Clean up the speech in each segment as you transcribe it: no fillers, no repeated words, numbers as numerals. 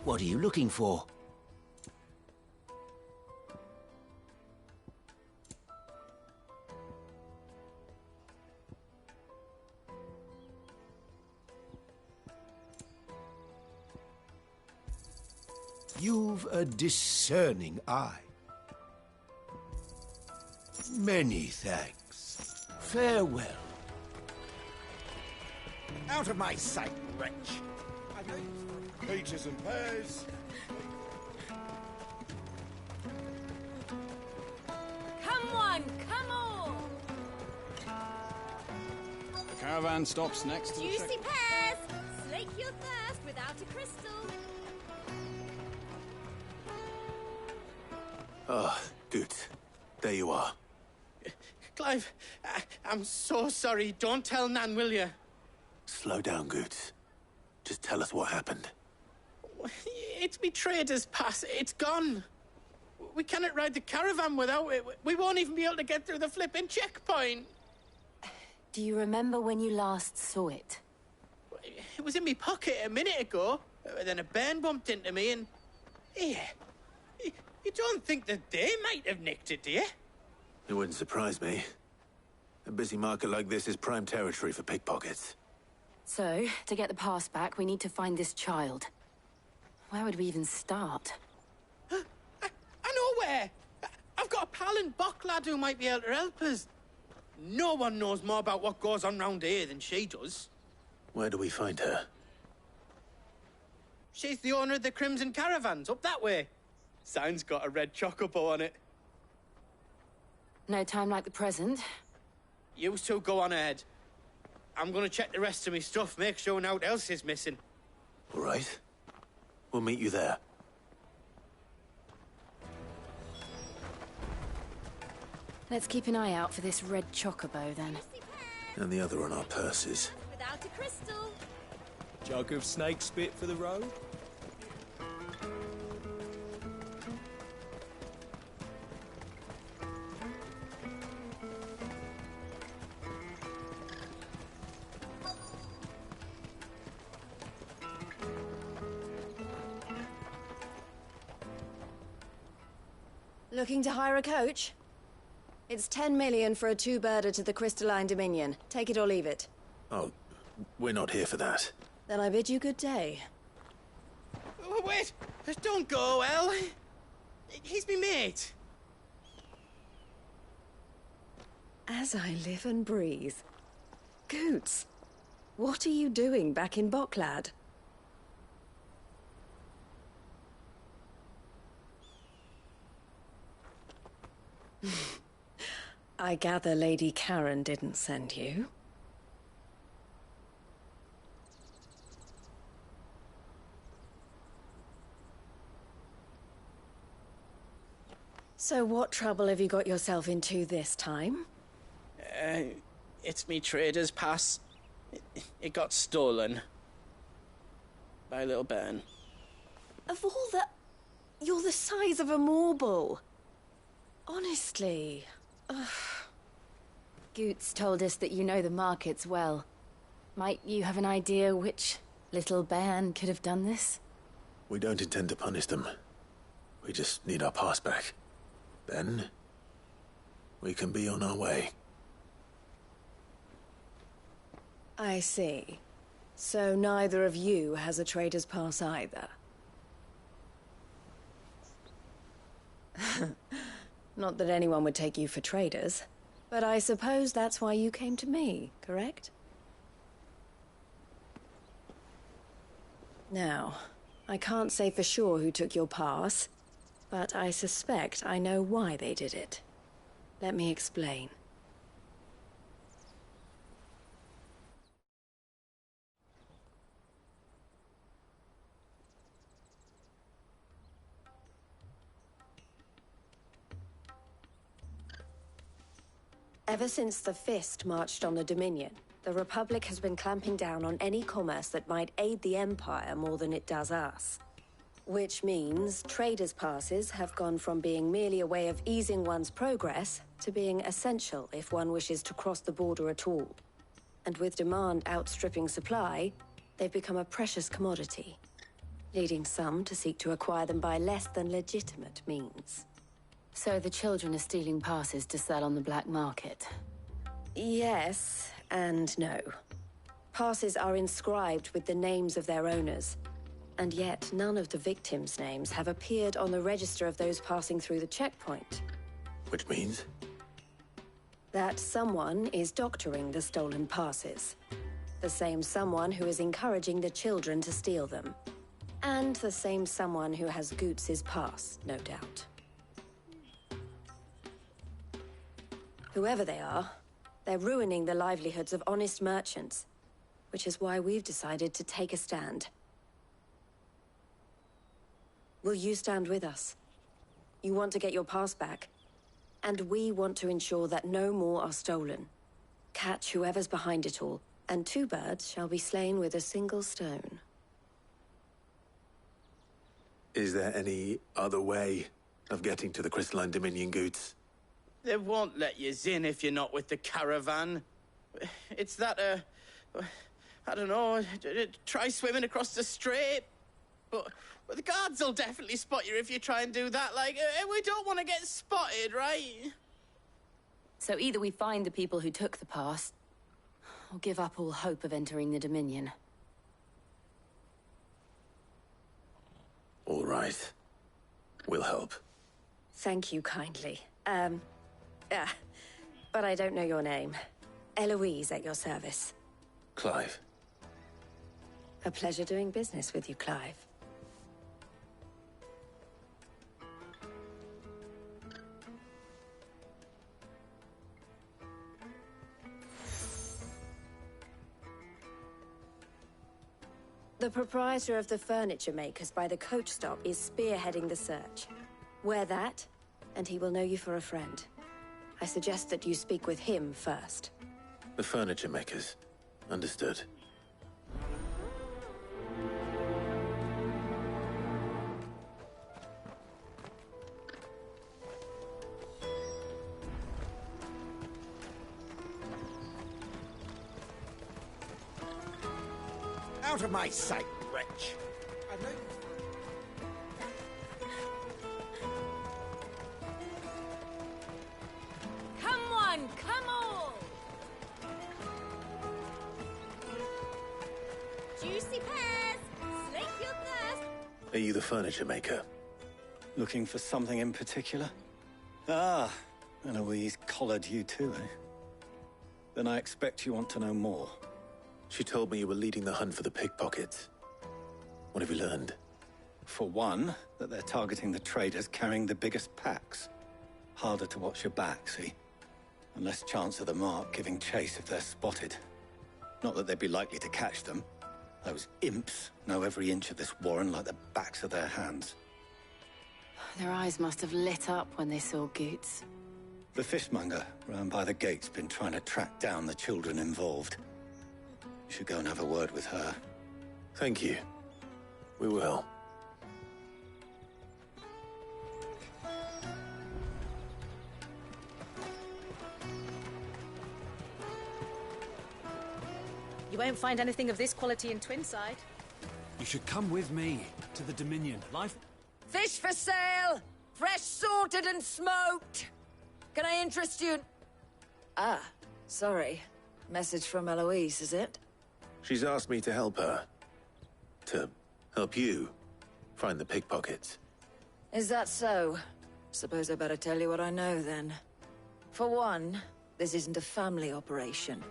What are you looking for? You've a discerning eye. Many thanks. Farewell. Out of my sight, wretch! Peaches and pears. Come on, come on! The caravan stops next to the Juicy pears! Slake your thirst without a crystal. Ah, good. There you are. Clive, I'm so sorry. Don't tell Nan, will you? Slow down, Goots. Just tell us what happened. It's me trader's pass. It's gone. We cannot ride the caravan without it. We won't even be able to get through the flipping checkpoint. Do you remember when you last saw it? It was in my pocket a minute ago. Then a bairn bumped into me and... Yeah. You don't think that they might have nicked it, do you? It wouldn't surprise me. A busy market like this is prime territory for pickpockets. So, to get the pass back, we need to find this child. Where would we even start? I know where! I've got a pal in Bock lad who might be able to help us. No one knows more about what goes on round here than she does. Where do we find her? She's the owner of the Crimson Caravans, up that way. Sign's got a red chocobo on it. No time like the present. You two go on ahead. I'm gonna check the rest of my stuff, make sure naught else is missing. All right. We'll meet you there. Let's keep an eye out for this red chocobo, then. And the other on our purses. Without a crystal. Jug of snake spit for the road? Looking to hire a coach? It's 10 million for a two-birder to the Crystalline Dominion. Take it or leave it. Oh, we're not here for that. Then I bid you good day. Wait! Don't go, El. He's me mate. As I live and breathe. Goots, what are you doing back in Bocklad? I gather Lady Karen didn't send you. So what trouble have you got yourself into this time? It's me trader's pass. It got stolen. By a little bairn. Of all the... You're the size of a marble. Honestly. Ugh. Goots told us that you know the markets well. Might you have an idea which little bairn could have done this? We don't intend to punish them. We just need our pass back. Then, we can be on our way. I see. So neither of you has a trader's pass either. Not that anyone would take you for traders, but I suppose that's why you came to me, correct? Now, I can't say for sure who took your pass, but I suspect I know why they did it. Let me explain. Ever since the Fist marched on the Dominion, the Republic has been clamping down on any commerce that might aid the Empire more than it does us. Which means traders' passes have gone from being merely a way of easing one's progress to being essential if one wishes to cross the border at all. And with demand outstripping supply, they've become a precious commodity. leading some to seek to acquire them by less than legitimate means. So the children are stealing passes to sell on the black market? Yes and no. Passes are inscribed with the names of their owners, and yet none of the victims' names have appeared on the register of those passing through the checkpoint. Which means? That someone is doctoring the stolen passes. The same someone who is encouraging the children to steal them. And the same someone who has Goots' pass, no doubt. Whoever they are, they're ruining the livelihoods of honest merchants, which is why we've decided to take a stand. Will you stand with us? You want to get your pass back, and we want to ensure that no more are stolen. Catch whoever's behind it all, and 2 birds shall be slain with a single stone. Is there any other way of getting to the Crystalline Dominion, Goots? They won't let you in if you're not with the caravan. It's that, I don't know, try swimming across the strait. But the guards will definitely spot you if you try and do that. Like, we don't want to get spotted, right? So either we find the people who took the pass, or give up all hope of entering the Dominion. All right. We'll help. Thank you kindly. But I don't know your name. Eloise at your service. Clive. A pleasure doing business with you, Clive. The proprietor of the furniture makers by the coach stop is spearheading the search. Wear that, and he will know you for a friend. I suggest that you speak with him first. The furniture makers. Understood. Out of my sight, wretch! Come on, come on! Juicy pears! Slake your thirst! Are you the furniture maker? Looking for something in particular? Ah, Eloise collared you too, eh? Then I expect you want to know more. She told me you were leading the hunt for the pickpockets. What have you learned? For one, that they're targeting the traders carrying the biggest packs. Harder to watch your back, see? And less chance of the mark giving chase if they're spotted. Not that they'd be likely to catch them. Those imps know every inch of this warren like the backs of their hands. Their eyes must have lit up when they saw Goots. The fishmonger round by the gate's been trying to track down the children involved. You should go and have a word with her. Thank you. We will. You won't find anything of this quality in Twinside. You should come with me to the Dominion. Life... Fish for sale! Fresh sorted and smoked! Can I interest you? Ah, sorry. Message from Eloise, is it? She's asked me to help her. To help you find the pickpockets. Is that so? Suppose I better tell you what I know, then. For one, this isn't a family operation.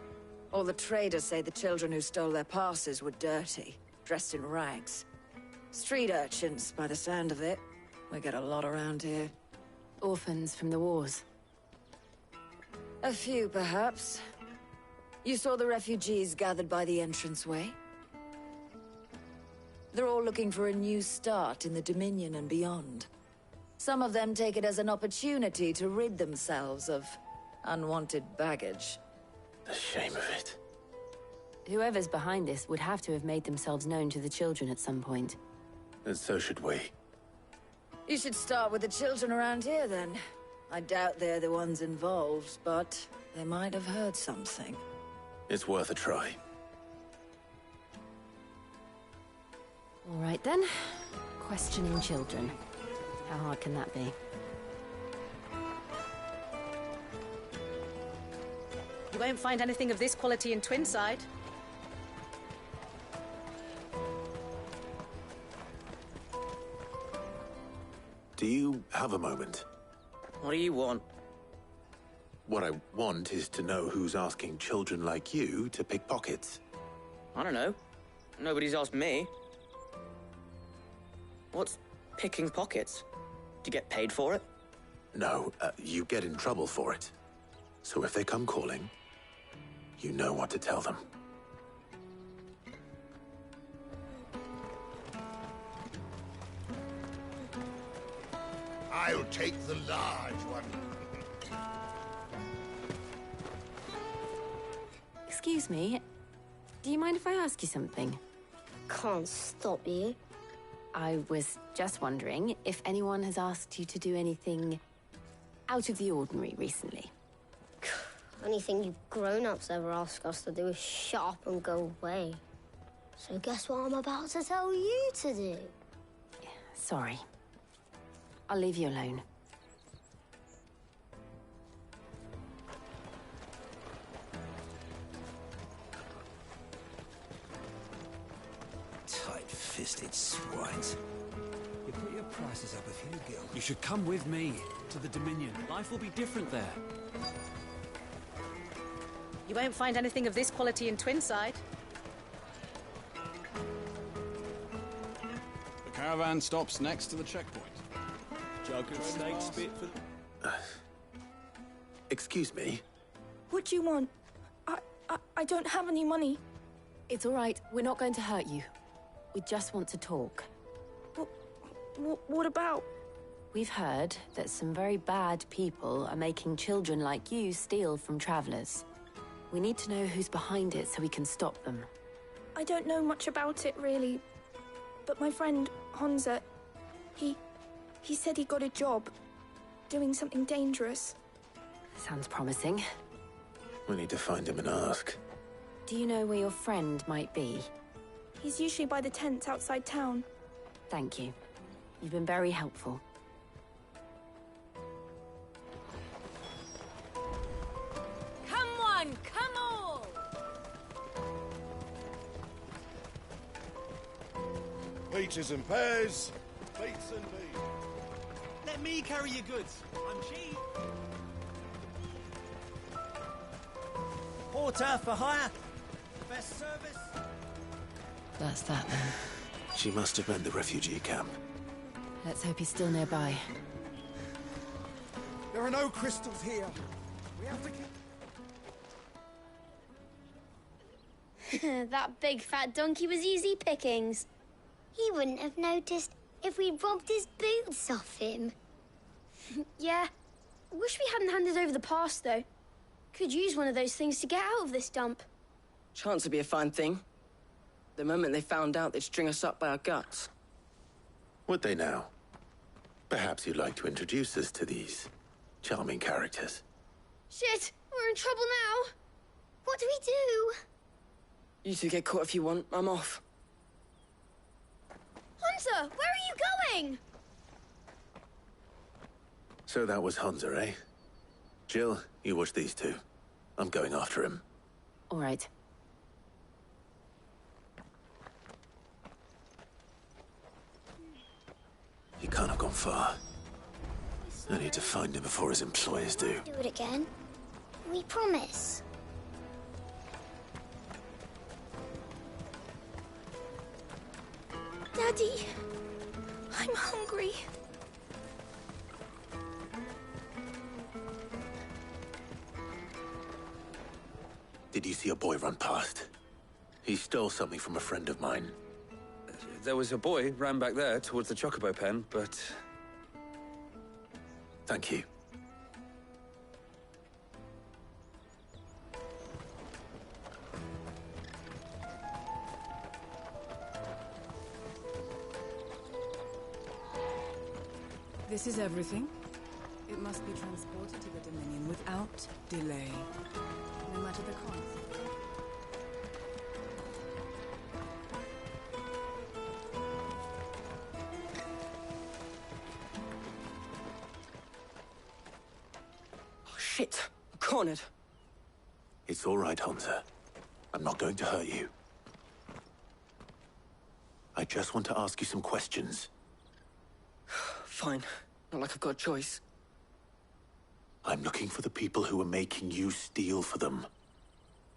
All the traders say the children who stole their passes were dirty, dressed in rags. Street urchins, by the sound of it. We get a lot around here. Orphans from the wars. A few, perhaps. You saw the refugees gathered by the entranceway? They're all looking for a new start in the Dominion and beyond. Some of them take it as an opportunity to rid themselves of unwanted baggage. The shame of it. Whoever's behind this would have to have made themselves known to the children at some point. And so should we. You should start with the children around here, then. I doubt they're the ones involved, but they might have heard something. It's worth a try. All right then. Questioning children. How hard can that be? You won't find anything of this quality in Twinside. Do you have a moment? What do you want? What I want is to know who's asking children like you to pick pockets. I don't know. Nobody's asked me. What's picking pockets? Do you get paid for it? No, you get in trouble for it. So if they come calling, you know what to tell them. I'll take the large one. Excuse me. Do you mind if I ask you something? Can't stop you. I was just wondering if anyone has asked you to do anything out of the ordinary recently. Anything you grown-ups ever ask us to do is shut up and go away. So guess what I'm about to tell you to do? Sorry. I'll leave you alone. Tight-fisted swines. You put your prices up if you go. You should come with me to the Dominion. Life will be different there. You won't find anything of this quality in Twinside. The caravan stops next to the checkpoint. Jug of steak spit for... Excuse me? What do you want? I don't have any money. It's all right. We're not going to hurt you. We just want to talk. What about? We've heard that some very bad people are making children like you steal from travelers. We need to know who's behind it so we can stop them. I don't know much about it, really. But my friend, Honza, he said he got a job doing something dangerous. Sounds promising. We need to find him and ask. Do you know where your friend might be? He's usually by the tents outside town. Thank you. You've been very helpful. Come on, come all! Peaches and pears, plates and beans. Let me carry your goods. I'm cheap. Porter for hire. Best service. That's that then. She must have meant the refugee camp. Let's hope he's still nearby. There are no crystals here. We have to... That big fat donkey was easy pickings. He wouldn't have noticed if we robbed his boots off him. Yeah. Wish we hadn't handed over the pass, though. Could use one of those things to get out of this dump. Chance would be a fine thing. The moment they found out, they'd string us up by our guts. Would they now? Perhaps you'd like to introduce us to these charming characters. Shit! We're in trouble now! What do we do? You two get caught if you want. I'm off. Hunter, where are you going? So that was Hunter, eh? Jill, you watch these two. I'm going after him. All right. He can't have gone far. I need to find him before his employers do. Do it again. We promise. Daddy, I'm hungry. Did you see a boy run past? He stole something from a friend of mine. There was a boy ran back there towards the chocobo pen, but... Thank you. This is everything. It must be transported to the Dominion without delay, no matter the cost. Shit. I'm cornered. It's all right, Hansa. I'm not going to hurt you. I just want to ask you some questions. Fine. Not like I've got a choice. I'm looking for the people who are making you steal for them.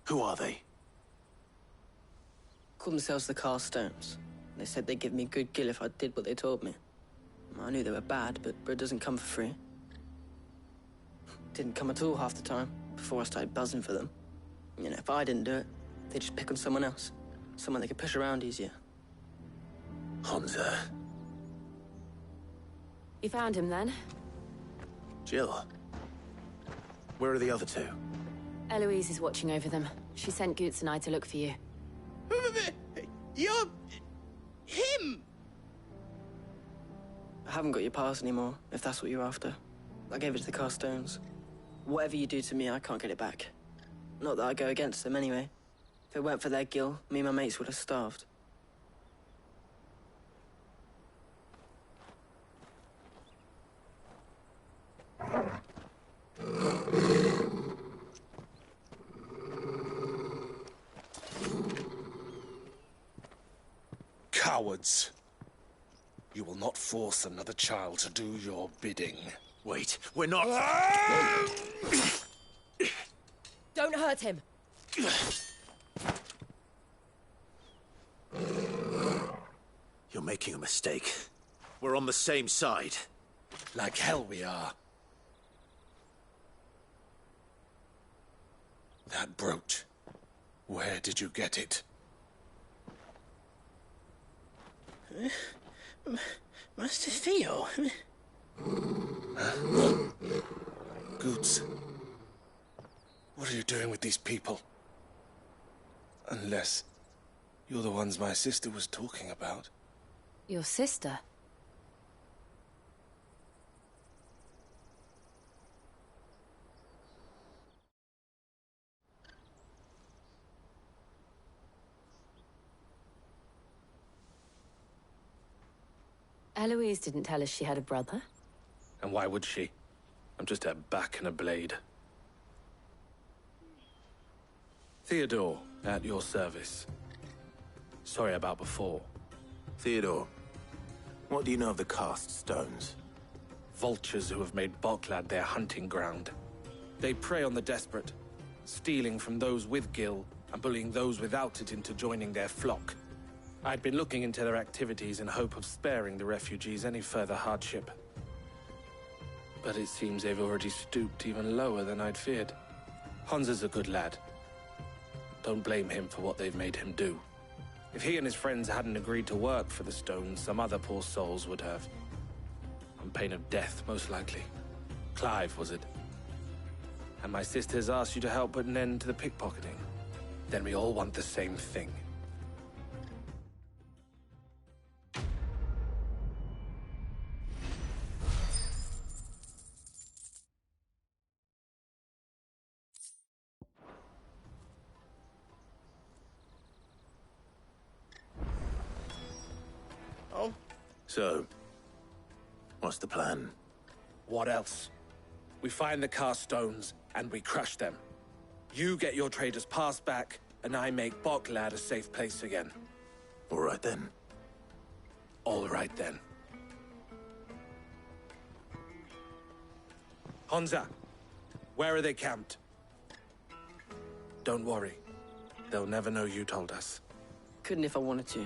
Who are they? Called themselves the Carstones. They said they'd give me good gill if I did what they told me. I knew they were bad, but bread doesn't come for free. Didn't come at all half the time, before I started buzzing for them. You know, if I didn't do it, they'd just pick on someone else. Someone they could push around easier. Hansa. You found him then? Jill. Where are the other two? Eloise is watching over them. She sent Goots and I to look for you. You're... him! I haven't got your pass anymore, if that's what you're after. I gave it to the Carstones. Whatever you do to me, I can't get it back. Not that I go against them anyway. If it weren't for their gill, me and my mates would have starved. Cowards. You will not force another child to do your bidding. Wait, we're not... Don't hurt him! You're making a mistake. We're on the same side. Like hell we are. That brooch. Where did you get it? Master Theo? Goots. What are you doing with these people? Unless you're the ones my sister was talking about. Your sister? Eloise didn't tell us she had a brother. And why would she? I'm just her back and a blade. Theodore, at your service. Sorry about before. Theodore, what do you know of the cast stones? Vultures who have made Boklad their hunting ground. They prey on the desperate, stealing from those with gil and bullying those without it into joining their flock. I'd been looking into their activities in hope of sparing the refugees any further hardship. But it seems they've already stooped even lower than I'd feared. Hansa's a good lad. Don't blame him for what they've made him do. If he and his friends hadn't agreed to work for the stones, some other poor souls would have. On pain of death, most likely. Clive, was it? And my sisters asked you to help put an end to the pickpocketing. Then we all want the same thing. So, what's the plan? What else? We find the cast stones, and we crush them. You get your trader's pass back, and I make Boklad a safe place again. All right then. All right then. Hansa, where are they camped? Don't worry. They'll never know you told us. Couldn't if I wanted to.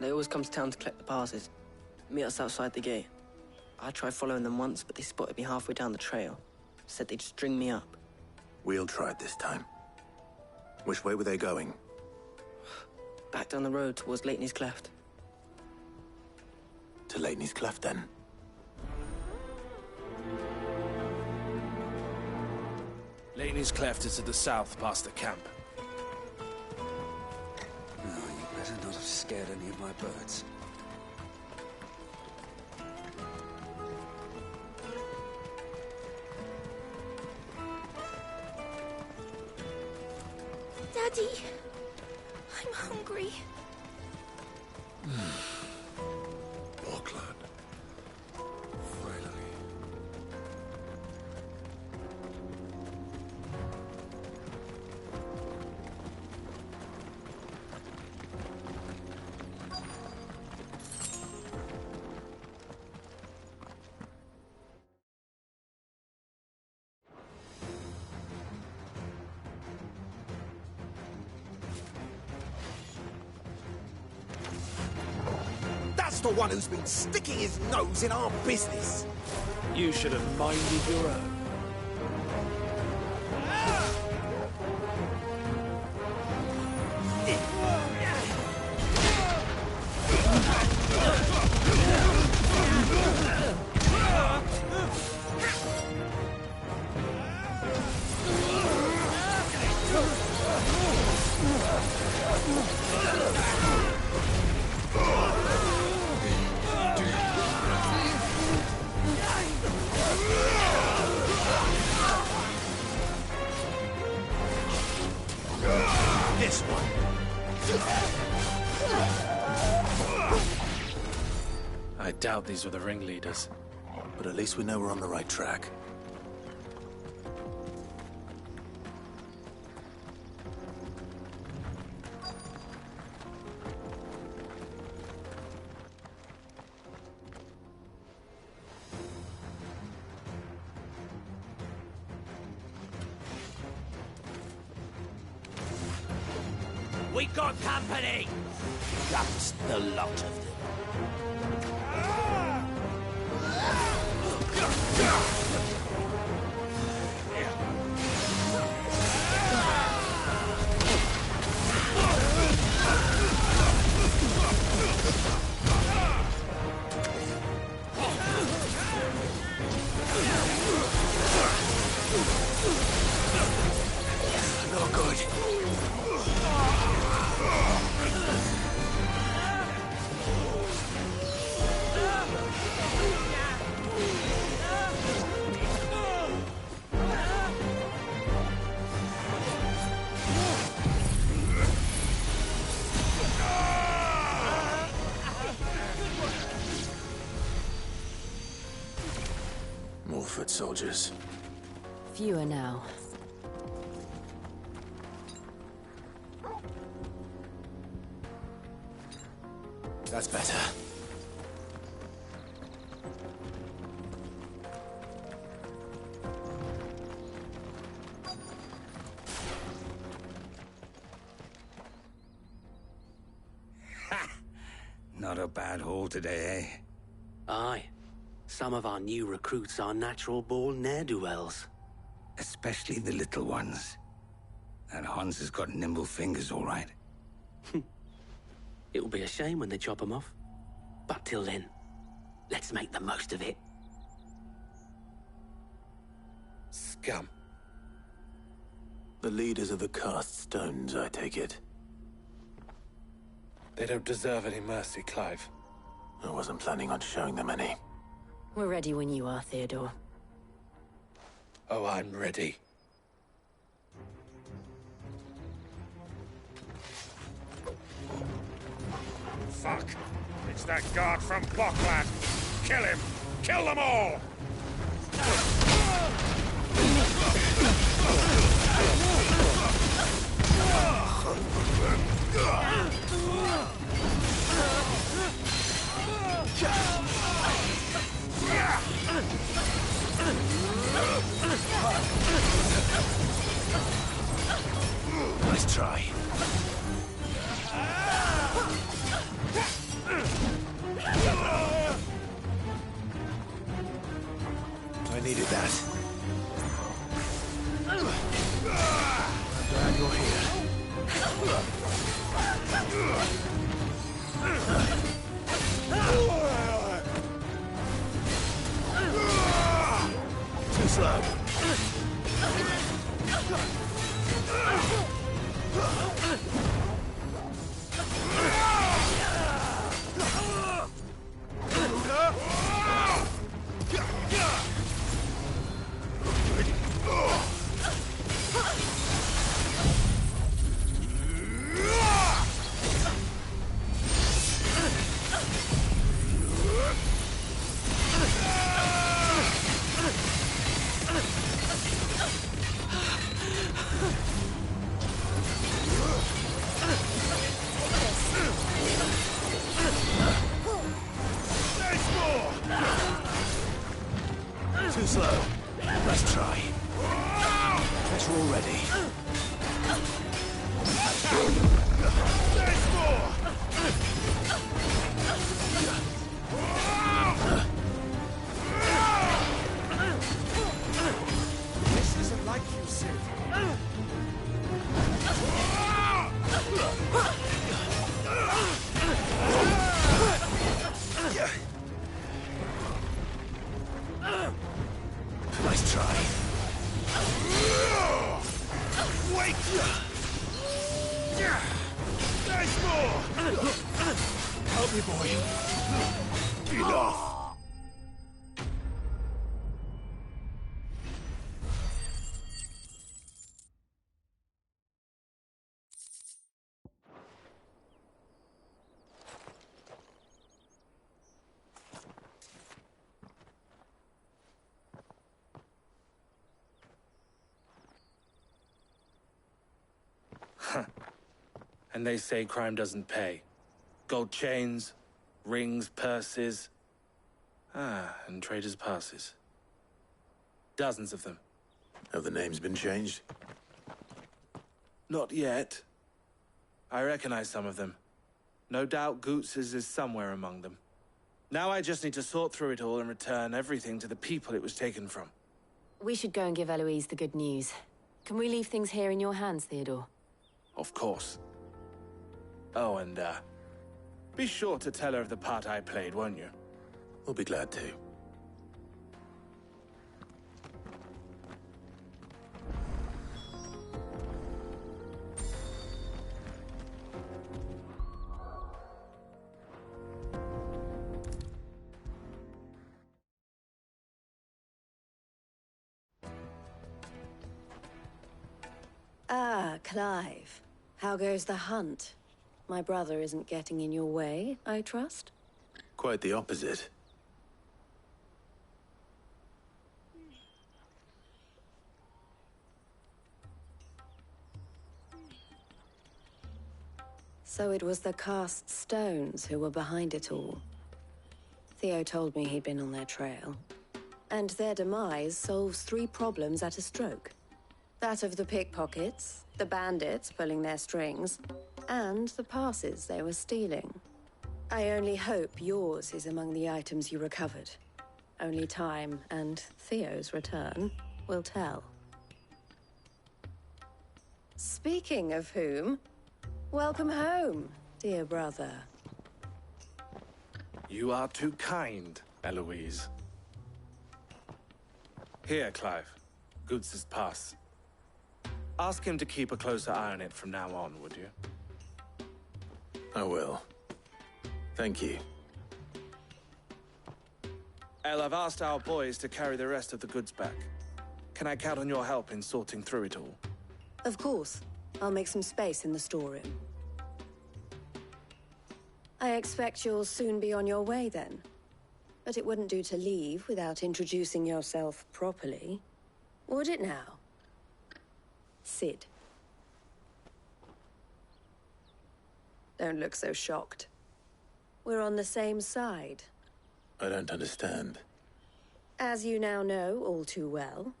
They always come to town to collect the passes. Meet us outside the gate. I tried following them once, but they spotted me halfway down the trail. Said they'd string me up. We'll try it this time. Which way were they going? Back down the road towards Leitney's Cleft. To Leitney's Cleft, then? Leitney's Cleft is to the south, past the camp. No, you better not have scared any of my birds. Daddy, I'm hungry. Boklad. Finally. the one who's been sticking his nose in our business. You should have minded your own. This one. I doubt these were the ringleaders. But at least we know we're on the right track. We got company! That's the lot of them. No good. More foot soldiers. Fewer now. That's better. Not a bad haul today, eh? Aye. Some of our new recruits are natural-born ne'er-do-wells. Especially the little ones. That Hans has got nimble fingers, all right. It'll be a shame when they chop them off. But till then, let's make the most of it. Scum. The leaders of the cast stones, I take it. They don't deserve any mercy, Clive. I wasn't planning on showing them any. We're ready when you are, Theodore. Oh, I'm ready. Fuck! It's that guard from Bokland! Kill him! Kill them all! Nice try. I needed that. I'm glad you're here. Too slow. Twice more! Help me, boy. Enough! And they say crime doesn't pay. Gold chains, rings, purses. And traders' passes. Dozens of them. Have the names been changed? Not yet. I recognize some of them. No doubt Goots's is somewhere among them. Now I just need to sort through it all and return everything to the people it was taken from. We should go and give Eloise the good news. Can we leave things here in your hands, Theodore? Of course. Oh, and, be sure to tell her of the part I played, won't you? We'll be glad to. Ah, Clive. How goes the hunt? My brother isn't getting in your way, I trust? Quite the opposite. So it was the cast stones who were behind it all. Theo told me he'd been on their trail. And their demise solves 3 problems at a stroke. That of the pickpockets, the bandits pulling their strings, and the passes they were stealing. I only hope yours is among the items you recovered. Only time and Theo's return will tell. Speaking of whom, welcome home, dear brother. You are too kind, Eloise. Here, Clive. Goots's pass. Ask him to keep a closer eye on it from now on, would you? I will. Thank you. El, I've asked our boys to carry the rest of the goods back. Can I count on your help in sorting through it all? Of course. I'll make some space in the storeroom. I expect you'll soon be on your way then. But it wouldn't do to leave without introducing yourself properly. Would it now? Sid. Don't look so shocked. We're on the same side. I don't understand. As you now know all too well,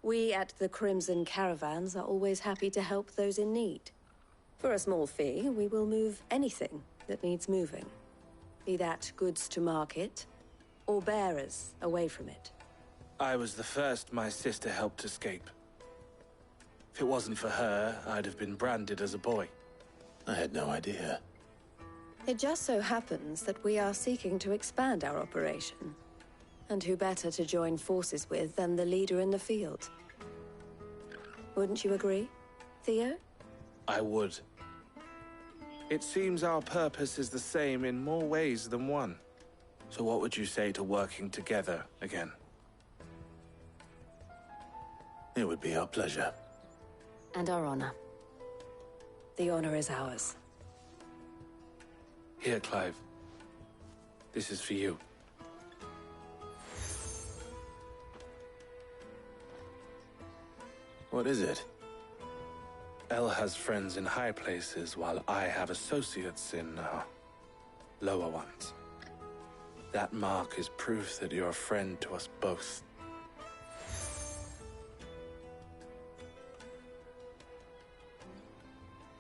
we at the Crimson Caravans are always happy to help those in need. For a small fee, we will move anything that needs moving. Be that goods to market, or bearers away from it. I was the first my sister helped escape. If it wasn't for her, I'd have been branded as a boy. I had no idea. It just so happens that we are seeking to expand our operation. And who better to join forces with than the leader in the field? Wouldn't you agree, Theo? I would. It seems our purpose is the same in more ways than one. So what would you say to working together again? It would be our pleasure. And our honor. The honor is ours. Here, Clive. This is for you. What is it? El has friends in high places, while I have associates in, lower ones. That mark is proof that you're a friend to us both.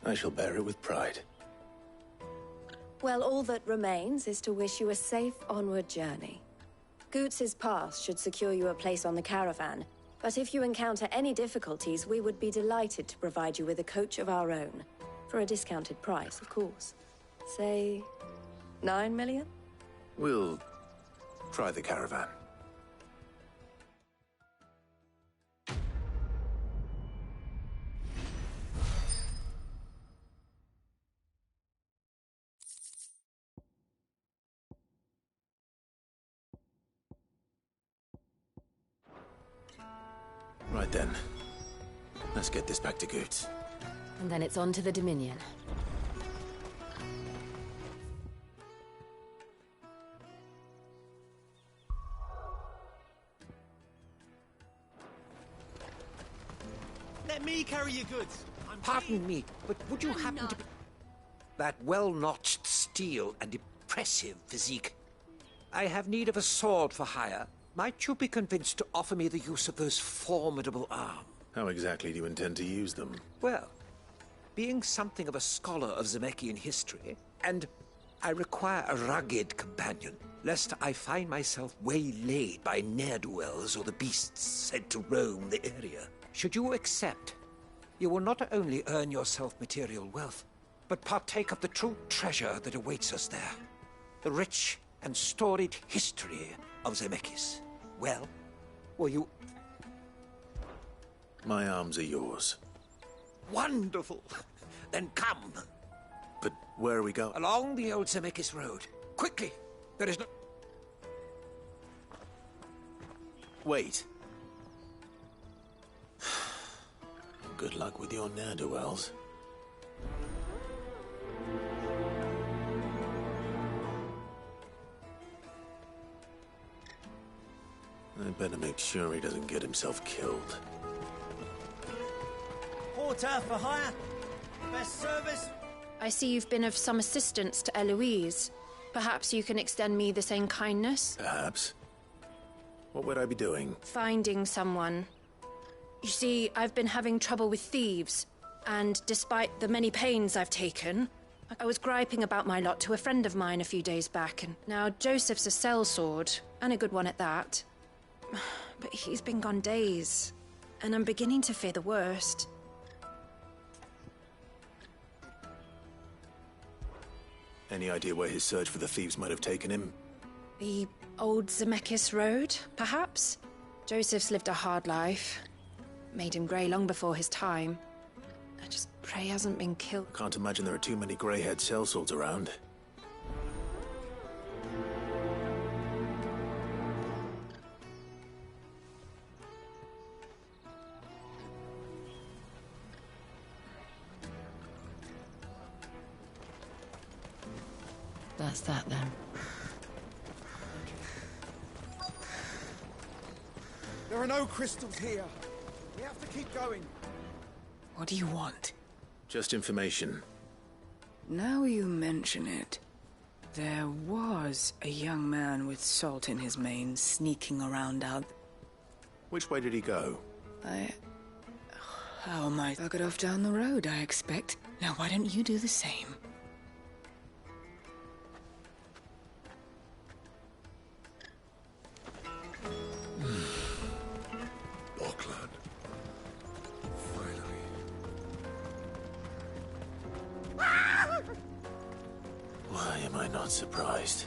I shall bear it with pride. Well, all that remains is to wish you a safe onward journey. Goots's pass should secure you a place on the caravan, but if you encounter any difficulties, we would be delighted to provide you with a coach of our own. For a discounted price, of course. Say, 9 million? We'll try the caravan. then. Let's get this back to Goots. And then it's on to the Dominion. Let me carry your goods. Pardon me, but would you happen to be... That well-notched steel and impressive physique. I have need of a sword for hire. Might you be convinced to offer me the use of those formidable arms? How exactly do you intend to use them? Well, being something of a scholar of Zemeckis history, and I require a rugged companion, lest I find myself waylaid by ne'er-do-wells or the beasts sent to roam the area. Should you accept, you will not only earn yourself material wealth, but partake of the true treasure that awaits us there. The rich and storied history of Zemeckis. Well, will you... My arms are yours. Wonderful! Then come. But where are we going? Along the old Zemeckis road. Quickly! There is no... Wait. Good luck with your ne'er-do-wells. I better make sure he doesn't get himself killed. Porter for hire. Best service. I see you've been of some assistance to Eloise. Perhaps you can extend me the same kindness? Perhaps. What would I be doing? Finding someone. You see, I've been having trouble with thieves, and despite the many pains I've taken, I was griping about my lot to a friend of mine a few days back, and now Joseph's a sellsword, and a good one at that. But he's been gone days, and I'm beginning to fear the worst. Any idea where his search for the thieves might have taken him? The old Zemeckis Road, perhaps? Joseph's lived a hard life. Made him grey long before his time. I just pray he hasn't been killed. Can't imagine there are too many grey-haired sellswords around. That's that then. There are no crystals here. We have to keep going. What do you want? Just information. Now you mention it, there was a young man with salt in his mane sneaking around out... Which way did he go? How am I? Buggered off down the road, I expect. Now why don't you do the same? Bocklad. Finally. Why am I not surprised?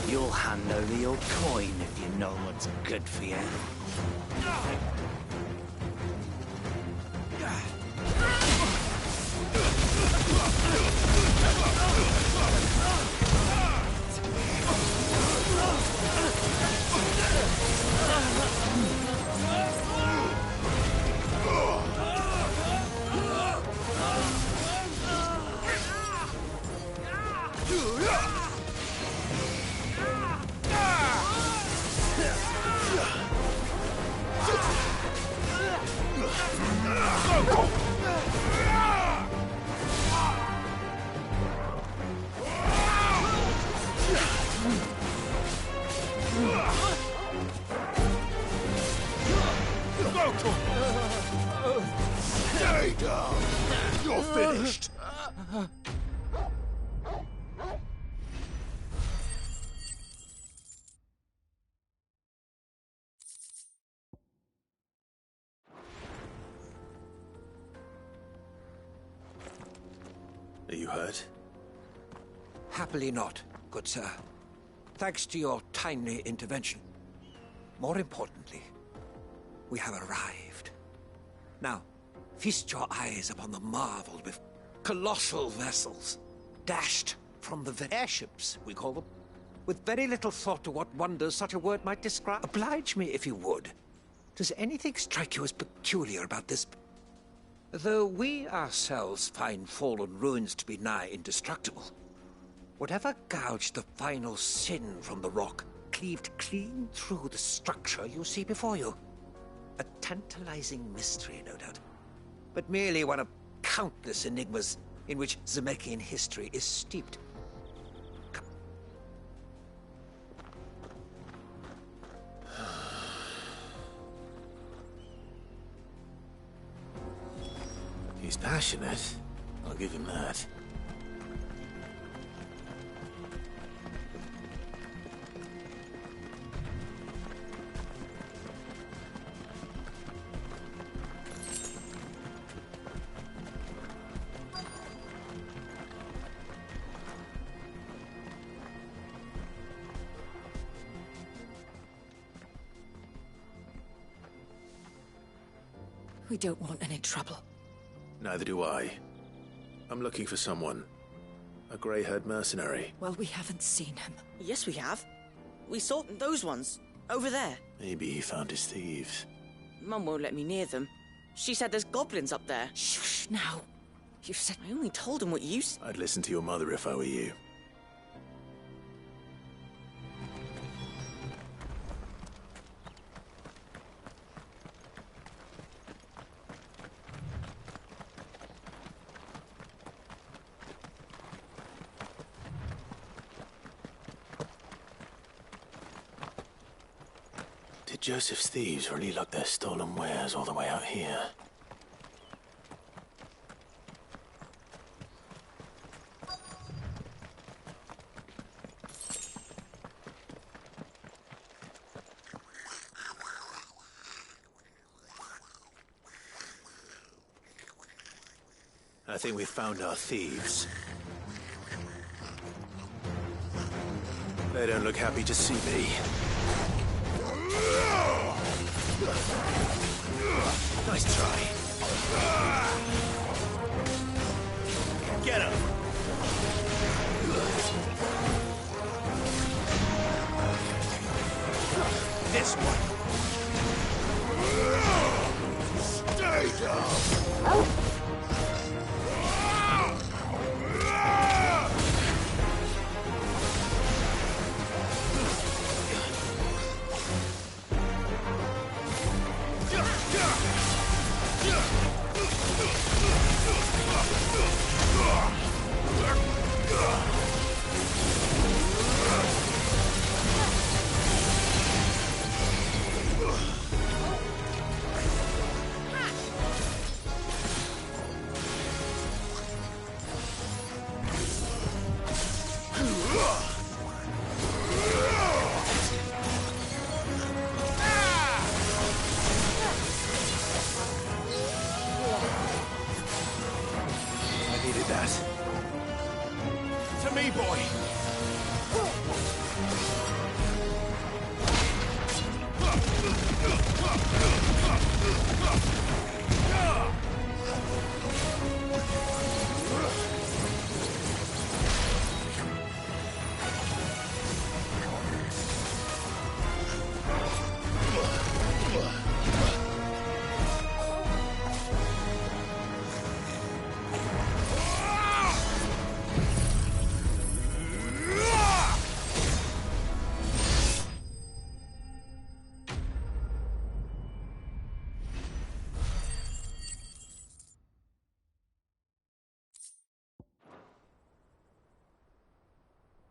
You'll hand over your coin if you know what's good for you. Stay down! You're finished! Are you hurt? Happily not, good sir. Thanks to your timely intervention. More importantly, we have arrived. Now, feast your eyes upon the marvel with colossal vessels, dashed from the airships, we call them, with very little thought to what wonders such a word might describe. Oblige me if you would. Does anything strike you as peculiar about this? Though we ourselves find fallen ruins to be nigh indestructible, whatever gouged the final sin from the rock cleaved clean through the structure you see before you. A tantalizing mystery, no doubt, but merely one of countless enigmas in which Zemeckis history is steeped. He's passionate. I'll give him that. We don't want any trouble. Neither do I. I'm looking for someone. A grey-haired mercenary. Well, we haven't seen him. Yes, we have. We saw those ones. Over there. Maybe he found his thieves. Mum won't let me near them. She said there's goblins up there. Shh, now. You said... I only told them what you said. I'd listen to your mother if I were you. Did Joseph's thieves really lug their stolen wares all the way out here? I think we've found our thieves. They don't look happy to see me. Nice try. Get him! This one. Stay down!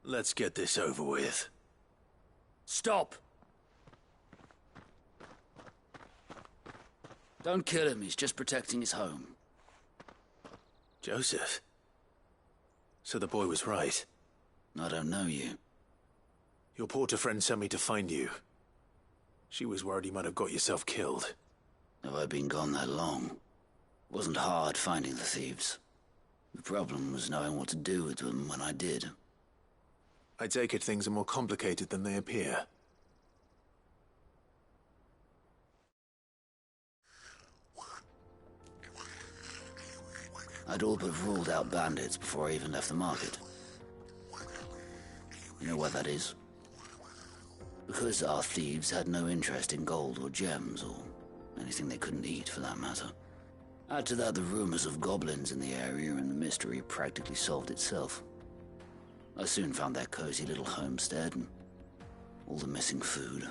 Let's get this over with. Stop! Don't kill him, he's just protecting his home. Joseph? So the boy was right. I don't know you. Your porter friend sent me to find you. She was worried you might have got yourself killed. Have I been gone that long? It wasn't hard finding the thieves. The problem was knowing what to do with them when I did. I take it things are more complicated than they appear. I'd all but ruled out bandits before I even left the market. You know where that is? Because our thieves had no interest in gold or gems, or anything they couldn't eat for that matter. Add to that the rumors of goblins in the area, and the mystery practically solved itself. I soon found their cozy little homestead and all the missing food.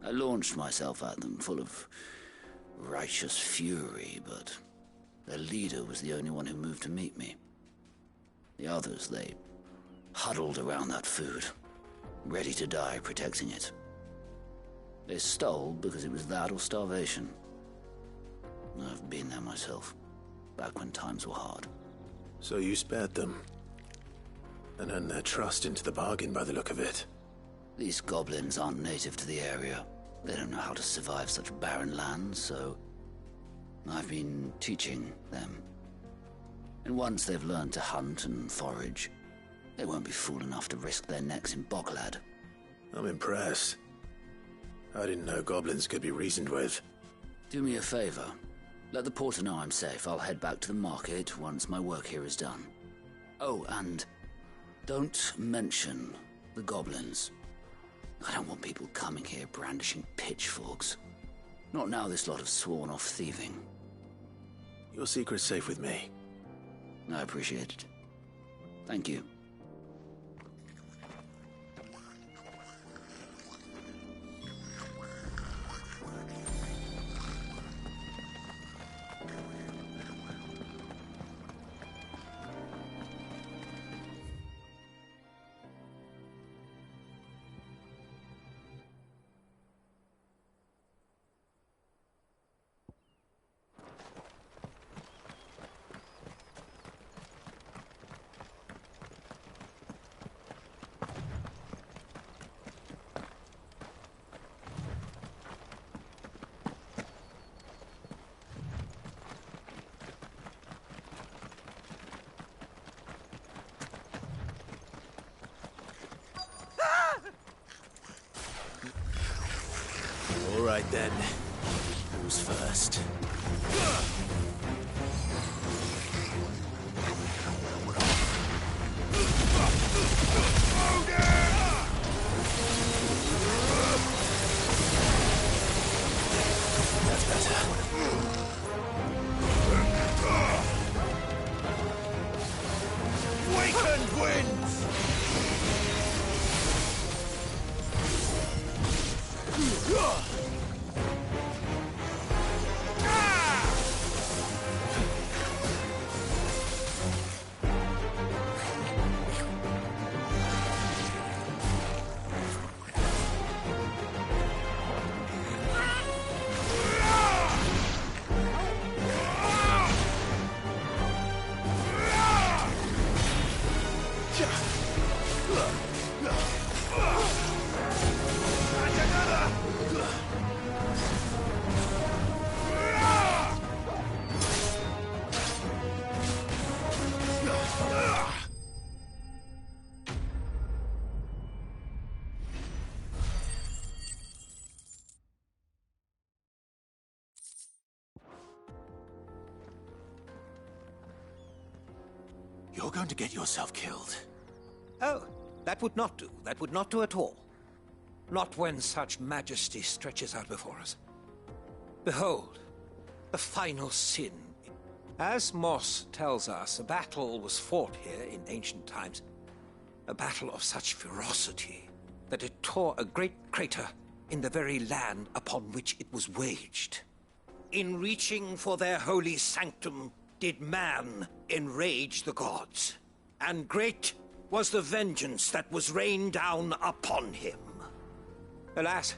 I launched myself at them, full of righteous fury, but their leader was the only one who moved to meet me. The others, they huddled around that food, ready to die protecting it. They stole because it was that or starvation. I've been there myself, back when times were hard. So you spared them, and earned their trust into the bargain by the look of it. These goblins aren't native to the area. They don't know how to survive such barren lands, so I've been teaching them. And once they've learned to hunt and forage, they won't be fool enough to risk their necks in Boklad. I'm impressed. I didn't know goblins could be reasoned with. Do me a favor. Let the porter know I'm safe. I'll head back to the market once my work here is done. Oh, and don't mention the goblins. I don't want people coming here brandishing pitchforks. Not now this lot have sworn off thieving. Your secret's safe with me. I appreciate it. Thank you. All right then. Who's first? That's better. Wakened winds! You're going to get yourself killed. Oh, that would not do. That would not do at all. Not when such majesty stretches out before us. Behold, the final sin. As Moss tells us, a battle was fought here in ancient times. A battle of such ferocity that it tore a great crater in the very land upon which it was waged. In reaching for their holy sanctum, did man enrage the gods, and great was the vengeance that was rained down upon him. Alas,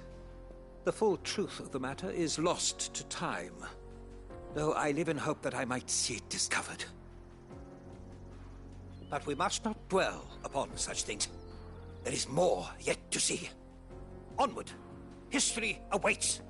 the full truth of the matter is lost to time, though I live in hope that I might see it discovered. But we must not dwell upon such things. There is more yet to see. Onward! History awaits!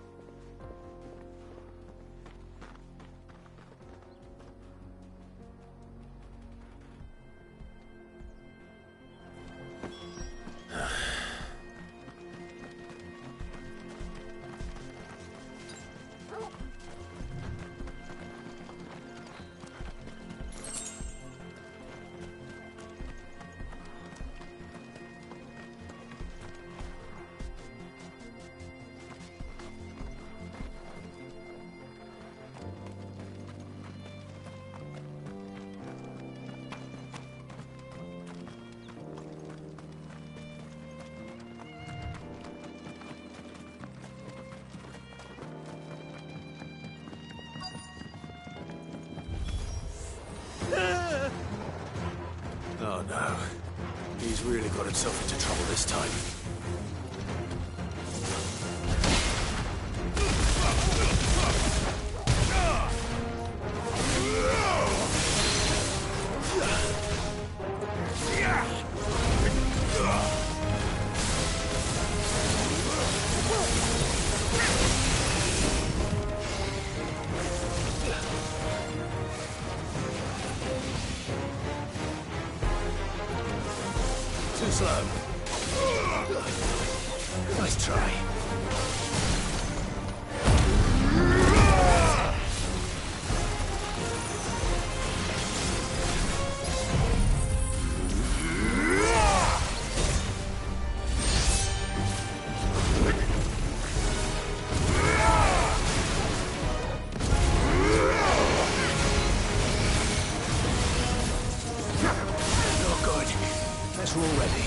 no. He's really got himself into trouble this time. Too slow. Nice try. Not good. Guess we're all ready.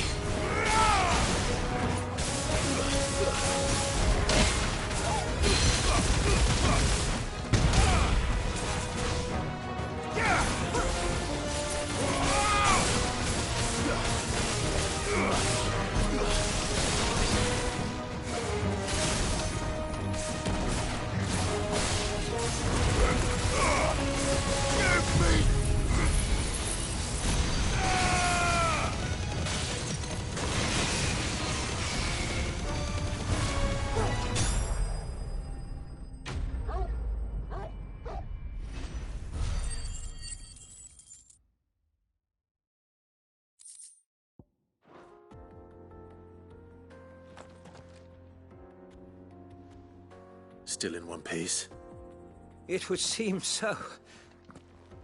Still in one piece? It would seem so.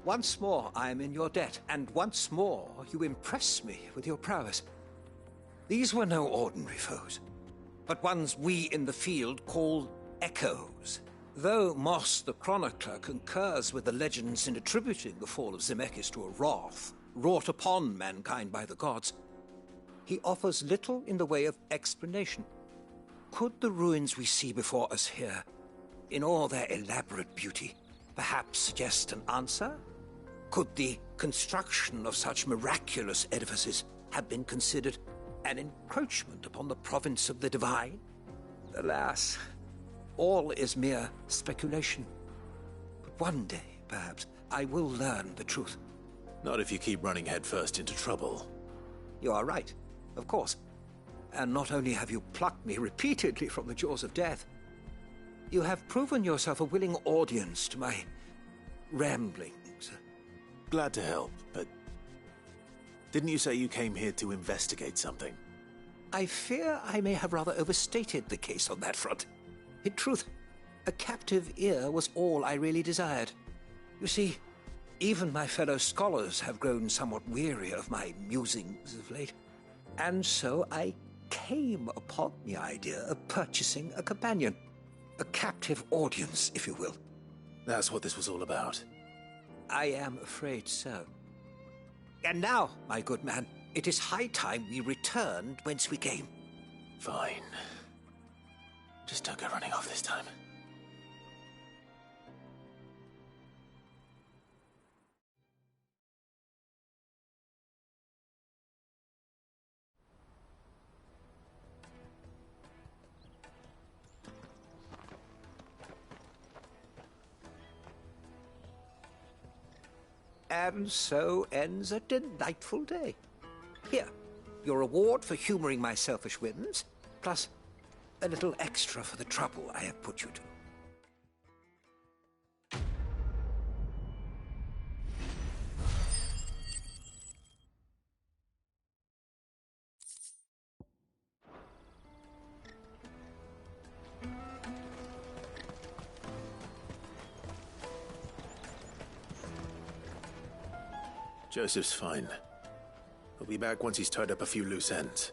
Once more I am in your debt, and once more you impress me with your prowess. These were no ordinary foes, but ones we in the field call echoes. Though Moss the Chronicler concurs with the legends in attributing the fall of Zemeckis to a wrath wrought upon mankind by the gods, he offers little in the way of explanation. Could the ruins we see before us here, in all their elaborate beauty, perhaps suggest an answer? Could the construction of such miraculous edifices have been considered an encroachment upon the province of the divine? Alas, all is mere speculation. But one day, perhaps, I will learn the truth. Not if you keep running headfirst into trouble. You are right, of course. And not only have you plucked me repeatedly from the jaws of death, you have proven yourself a willing audience to my ramblings. Glad to help, but didn't you say you came here to investigate something? I fear I may have rather overstated the case on that front. In truth, a captive ear was all I really desired. You see, even my fellow scholars have grown somewhat weary of my musings of late, and so I came upon the idea of purchasing a companion. A captive audience, if you will. That's what this was all about. I am afraid so. And now, my good man, it is high time we returned whence we came. Fine. Just don't go running off this time. And so ends a delightful day. Here, your reward for humoring my selfish whims, plus a little extra for the trouble I have put you to. Joseph's fine. He'll be back once he's tied up a few loose ends.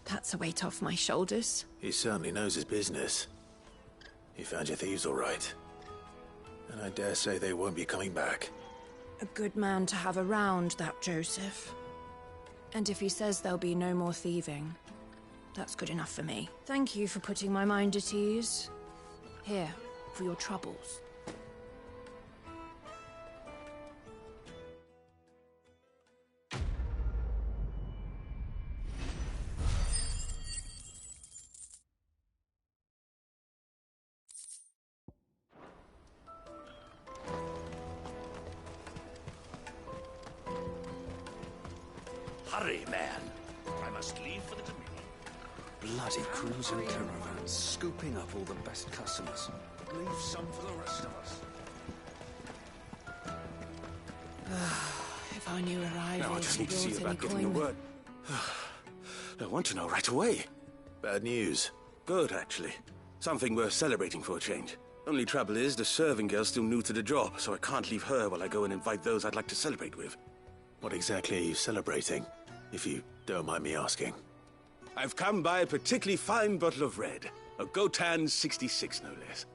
That's a weight off my shoulders. He certainly knows his business. He found your thieves all right. And I dare say they won't be coming back. A good man to have around, that Joseph. And if he says there'll be no more thieving, that's good enough for me. Thank you for putting my mind at ease. Here, for your troubles. Hurry, man. I must leave for the Dominion. Bloody cruising caravans, scooping up all the best customers. Leave some for the rest of us. If I knew arriving, Now I just need to see brought about any getting the coin. word. I want to know right away. Bad news. Good, actually. Something worth celebrating for a change. Only trouble is, the serving girl's still new to the job, so I can't leave her while I go and invite those I'd like to celebrate with. What exactly are you celebrating, if you don't mind me asking? I've come by a particularly fine bottle of red. A Gotan 66, no less.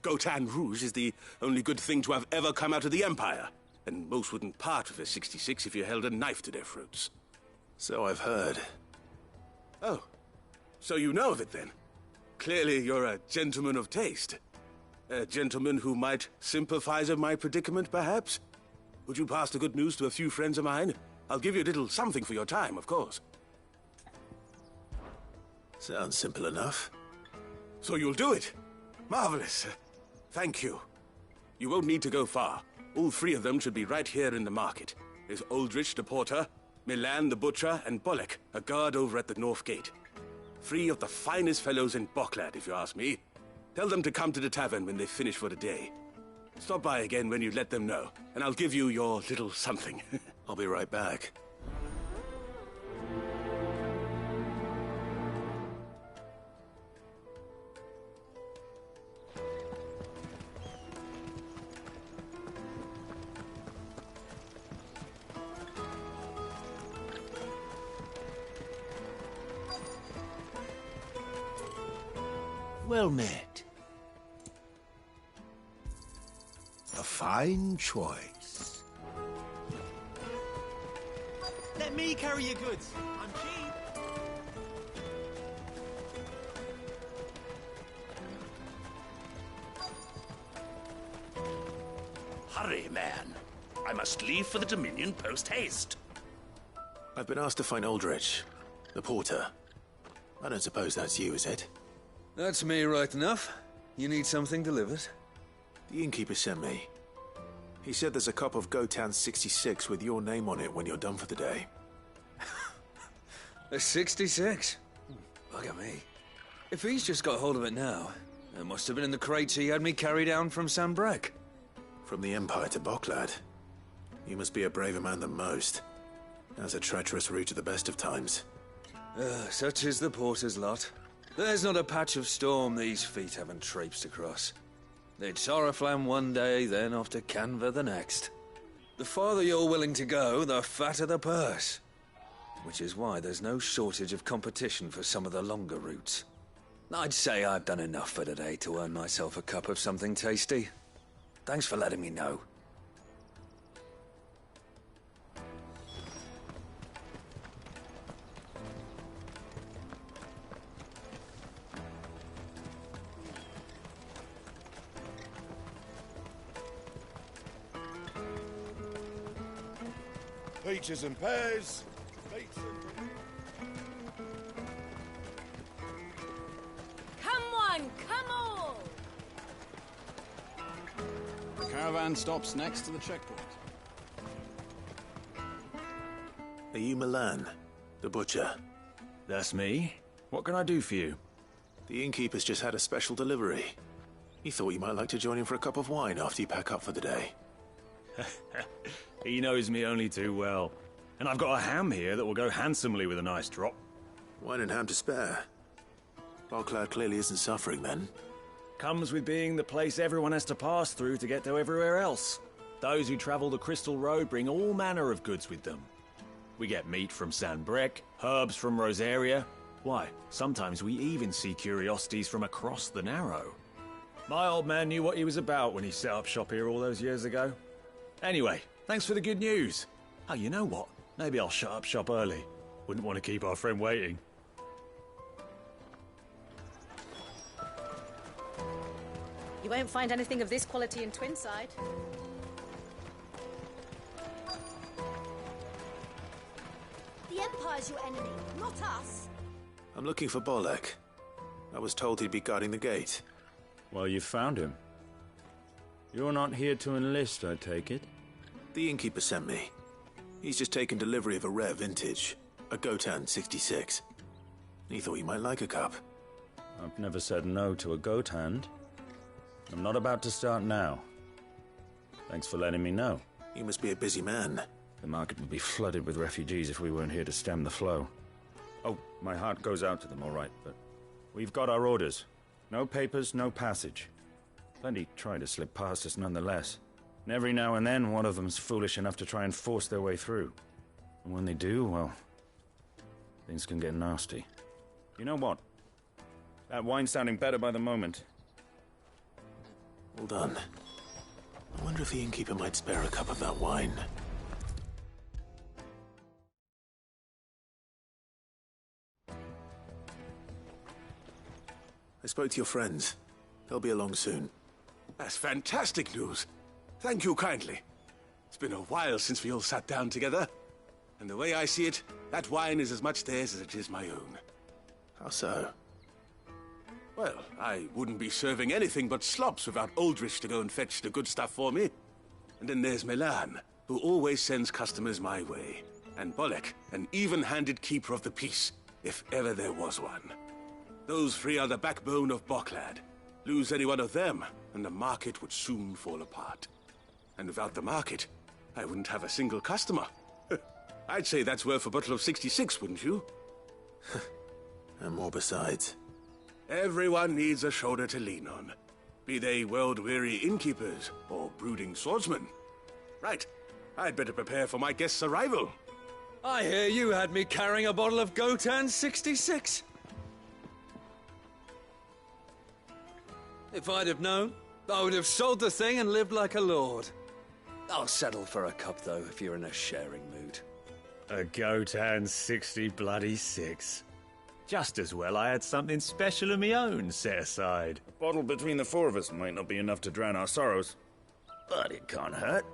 Gotan Rouge is the only good thing to have ever come out of the Empire. And most wouldn't part with a 66 if you held a knife to their throats. So I've heard. Oh, so you know of it then? Clearly you're a gentleman of taste. A gentleman who might sympathize with my predicament, perhaps? Would you pass the good news to a few friends of mine? I'll give you a little something for your time, of course. Sounds simple enough. So you'll do it? Marvelous. Thank you. You won't need to go far. All three of them should be right here in the market. There's Aldrich, the porter, Milan, the butcher, and Bolek, a guard over at the north gate. Three of the finest fellows in Boklad, if you ask me. Tell them to come to the tavern when they finish for the day. Stop by again when you let them know, and I'll give you your little something. I'll be right back. Well met. A fine choice. Let me carry your goods. I'm cheap. Hurry, man. I must leave for the Dominion post-haste. I've been asked to find Aldrich, the porter. I don't suppose that's you, is it? That's me right enough. You need something delivered? The innkeeper sent me. He said there's a cup of Gotan 66 with your name on it when you're done for the day. A 66? Bugger me. If he's just got hold of it now, it must have been in the crates he had me carry down from Sanbrek. From the Empire to Boklad. You must be a braver man than most. That's a treacherous route at the best of times. Such is the porter's lot. There's not a patch of storm these feet haven't traipsed across. It's Oriflamme one day, then off to Canva the next. The farther you're willing to go, the fatter the purse. Which is why there's no shortage of competition for some of the longer routes. I'd say I've done enough for today to earn myself a cup of something tasty. Thanks for letting me know. Peaches and pears. Come one, come all! The caravan stops next to the checkpoint. Are you Milan, the butcher? That's me. What can I do for you? The innkeeper's just had a special delivery. He thought you might like to join him for a cup of wine after you pack up for the day. He knows me only too well. And I've got a ham here that will go handsomely with a nice drop. Wine and ham to spare. Boklad clearly isn't suffering then. Comes with being the place everyone has to pass through to get to everywhere else. Those who travel the Crystal Road bring all manner of goods with them. We get meat from Sanbrek, herbs from Rosaria. Why, sometimes we even see curiosities from across the Narrow. My old man knew what he was about when he set up shop here all those years ago. Anyway, thanks for the good news. Oh, you know what? Maybe I'll shut up shop early. Wouldn't want to keep our friend waiting. You won't find anything of this quality in Twinside. The Empire's your enemy, not us. I'm looking for Bolek. I was told he'd be guarding the gate. Well, you found him. You're not here to enlist, I take it? The innkeeper sent me. He's just taken delivery of a rare vintage, a Ep.16. He thought you might like a cup. I've never said no to a goat hand. I'm not about to start now. Thanks for letting me know. You must be a busy man. The market would be flooded with refugees if we weren't here to stem the flow. Oh, my heart goes out to them, all right, but we've got our orders. No papers, no passage. Plenty try to slip past us nonetheless. And every now and then, one of them's foolish enough to try and force their way through. And when they do, well, things can get nasty. You know what? That wine's sounding better by the moment. Hold on. I wonder if the innkeeper might spare a cup of that wine. I spoke to your friends. They'll be along soon. That's fantastic news. Thank you kindly. It's been a while since we all sat down together. And the way I see it, that wine is as much theirs as it is my own. How so? Well, I wouldn't be serving anything but slops without Aldrich to go and fetch the good stuff for me. And then there's Milan, who always sends customers my way. And Bolek, an even-handed keeper of the peace, if ever there was one. Those three are the backbone of Boklad. Lose any one of them, and the market would soon fall apart. And without the market, I wouldn't have a single customer. I'd say that's worth a bottle of 66, wouldn't you? And more besides. Everyone needs a shoulder to lean on. Be they world-weary innkeepers or brooding swordsmen. Right, I'd better prepare for my guest's arrival. I hear you had me carrying a bottle of Gotan 66. If I'd have known, I would have sold the thing and lived like a lord. I'll settle for a cup, though, if you're in a sharing mood. A Gotan 66. Just as well I had something special of my own set aside. A bottle between the four of us might not be enough to drown our sorrows, but it can't hurt.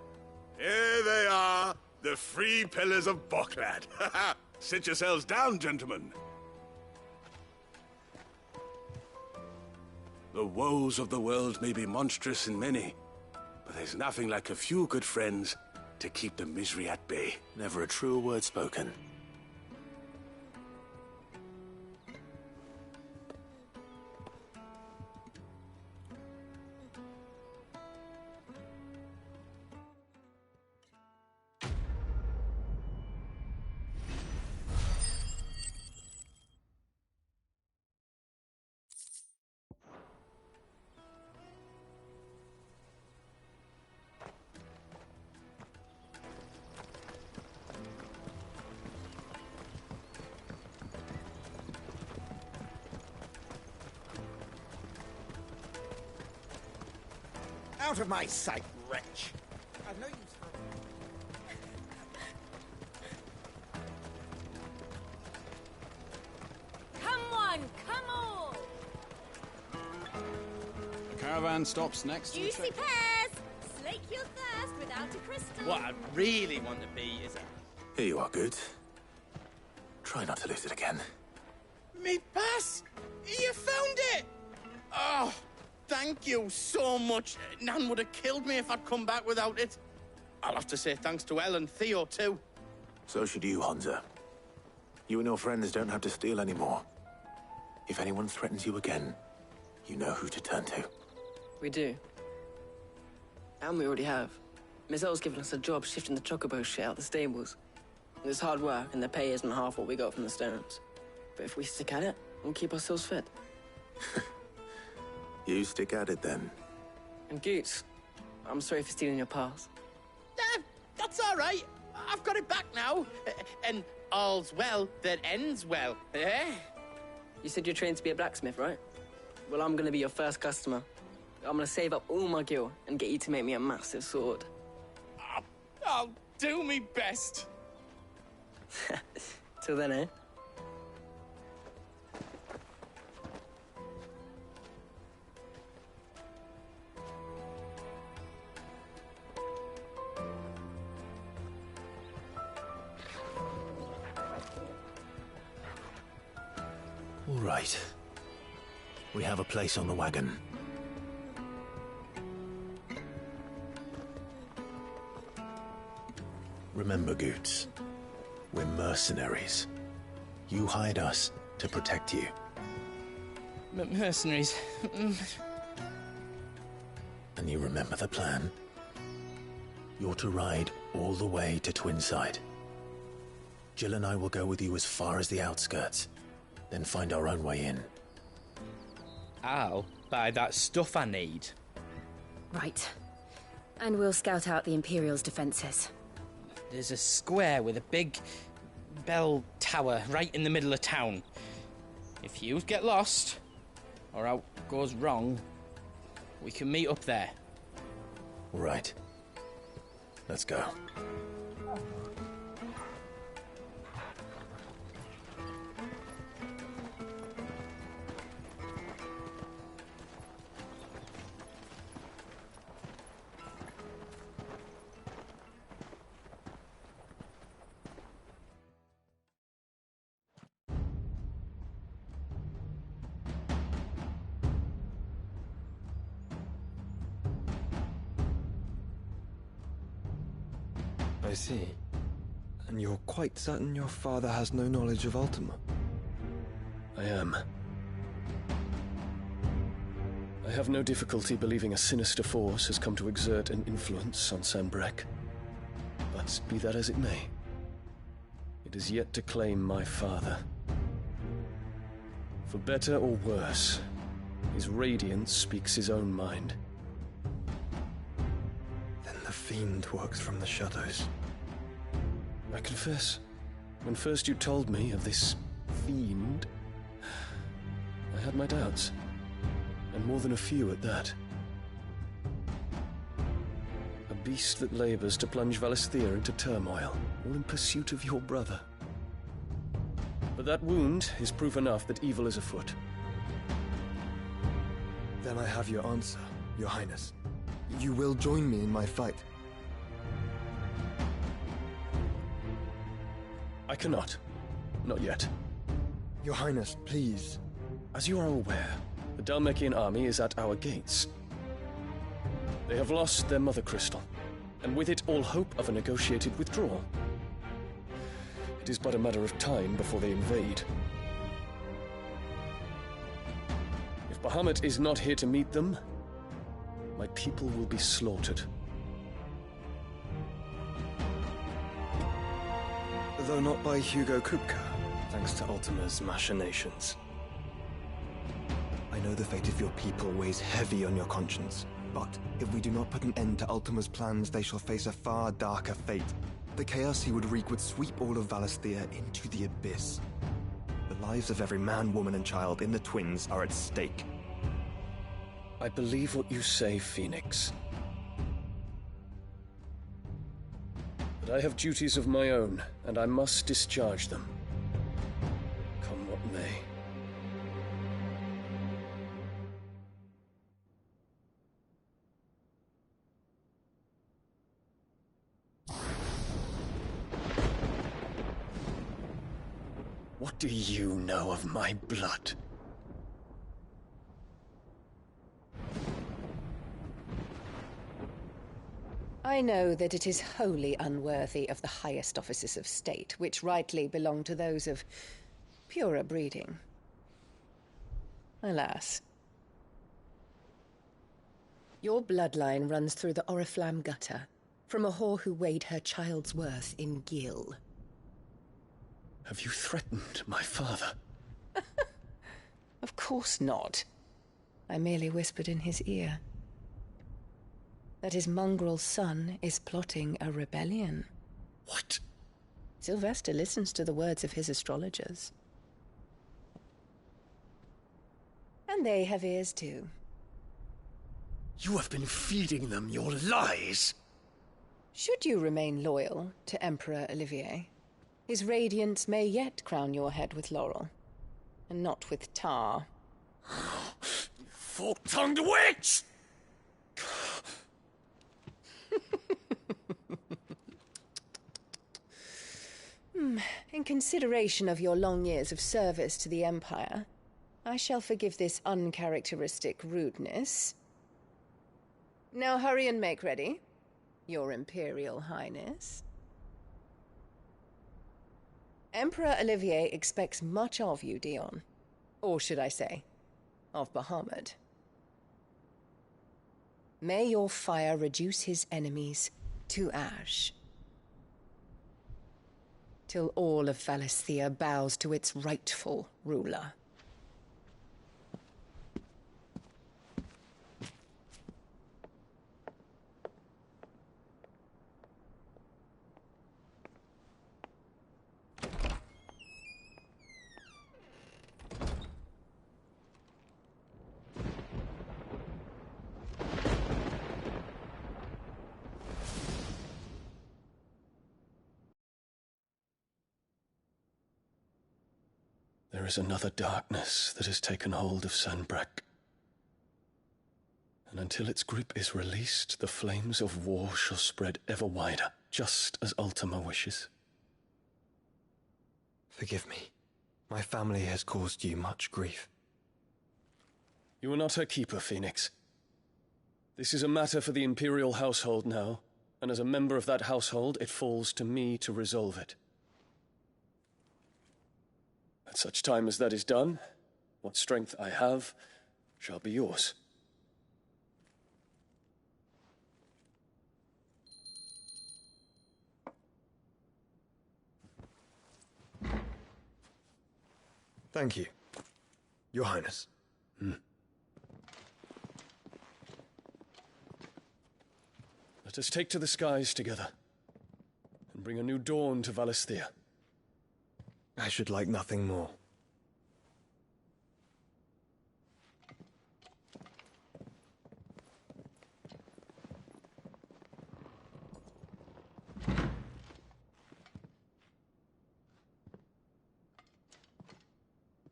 Here they are, the three pillars of Boklad. Sit yourselves down, gentlemen. The woes of the world may be monstrous in many, but there's nothing like a few good friends to keep the misery at bay. Never a truer word spoken. Out of my sight, wretch! I've no use for... Come on, come on! The caravan stops next to the Juicy checkpoint. pears! Slake your thirst without a crystal. What I really want to be is a... Here you are, good. Try not to lose it again. Me pass! You found it! Oh, thank you so much. Nan would have killed me if I'd come back without it. I'll have to say thanks to Elle and Theo, too. So should you, Honza. You and your friends don't have to steal anymore. If anyone threatens you again, you know who to turn to. We do. And we already have. Miss Elle's given us a job shifting the chocobo shit out the stables. It's hard work, and the pay isn't half what we got from the Stones. But if we stick at it, we'll keep ourselves fit. You stick at it, then. And Goots, I'm sorry for stealing your pass. That's all right. I've got it back now. And all's well that ends well. Eh? You said you're trained to be a blacksmith, right? Well, I'm gonna be your first customer. I'm gonna save up all my gil and get you to make me a massive sword. I'll do me best. Till then, eh? All right. We have a place on the wagon. Remember, Goots, we're mercenaries. You hired us to protect you. Mercenaries. And you remember the plan? You're to ride all the way to Twinside. Jill and I will go with you as far as the outskirts, then find our own way in. I'll buy that stuff I need. Right. And we'll scout out the Imperial's defences. There's a square with a big bell tower right in the middle of town. If you get lost, or out goes wrong, we can meet up there. Right. Let's go. I see. And you're quite certain your father has no knowledge of Ultima? I am. I have no difficulty believing a sinister force has come to exert an influence on Sanbreque. But be that as it may, it is yet to claim my father. For better or worse, his radiance speaks his own mind. Then the fiend works from the shadows. I confess, when first you told me of this fiend, I had my doubts, and more than a few at that. A beast that labours to plunge Valisthea into turmoil, all in pursuit of your brother. But that wound is proof enough that evil is afoot. Then I have your answer, Your Highness. You will join me in my fight. I cannot. Not yet. Your Highness, please. As you are aware, the Dhalmekian army is at our gates. They have lost their mother crystal, and with it all hope of a negotiated withdrawal. It is but a matter of time before they invade. If Bahamut is not here to meet them, my people will be slaughtered. Though not by Hugo Kupka, thanks to Ultima's machinations. I know the fate of your people weighs heavy on your conscience, but if we do not put an end to Ultima's plans, they shall face a far darker fate. The chaos he would wreak would sweep all of Valisthea into the abyss. The lives of every man, woman, and child in the Twins are at stake. I believe what you say, Phoenix. But I have duties of my own, and I must discharge them. Come what may. What do you know of my blood? I know that it is wholly unworthy of the highest offices of state, which rightly belong to those of purer breeding. Alas. Your bloodline runs through the Oriflamme gutter, from a whore who weighed her child's worth in gill. Have you threatened my father? Of course not. I merely whispered in his ear that his mongrel son is plotting a rebellion. What? Sylvester listens to the words of his astrologers. And they have ears too. You have been feeding them your lies! Should you remain loyal to Emperor Olivier, his radiance may yet crown your head with laurel, and not with tar. Fork-tongued witch! In consideration of your long years of service to the Empire, I shall forgive this uncharacteristic rudeness. Now hurry and make ready, Your Imperial Highness. Emperor Olivier expects much of you, Dion. Or should I say, of Bahamut. May your fire reduce his enemies to ash, till all of Valisthea bows to its rightful ruler. There is another darkness that has taken hold of Sanbreque. And until its grip is released, the flames of war shall spread ever wider, just as Ultima wishes. Forgive me. My family has caused you much grief. You are not her keeper, Phoenix. This is a matter for the Imperial household now, and as a member of that household, it falls to me to resolve it. At such time as that is done, what strength I have shall be yours. Thank you, Your Highness. Let us take to the skies together, and bring a new dawn to Valisthea. I should like nothing more.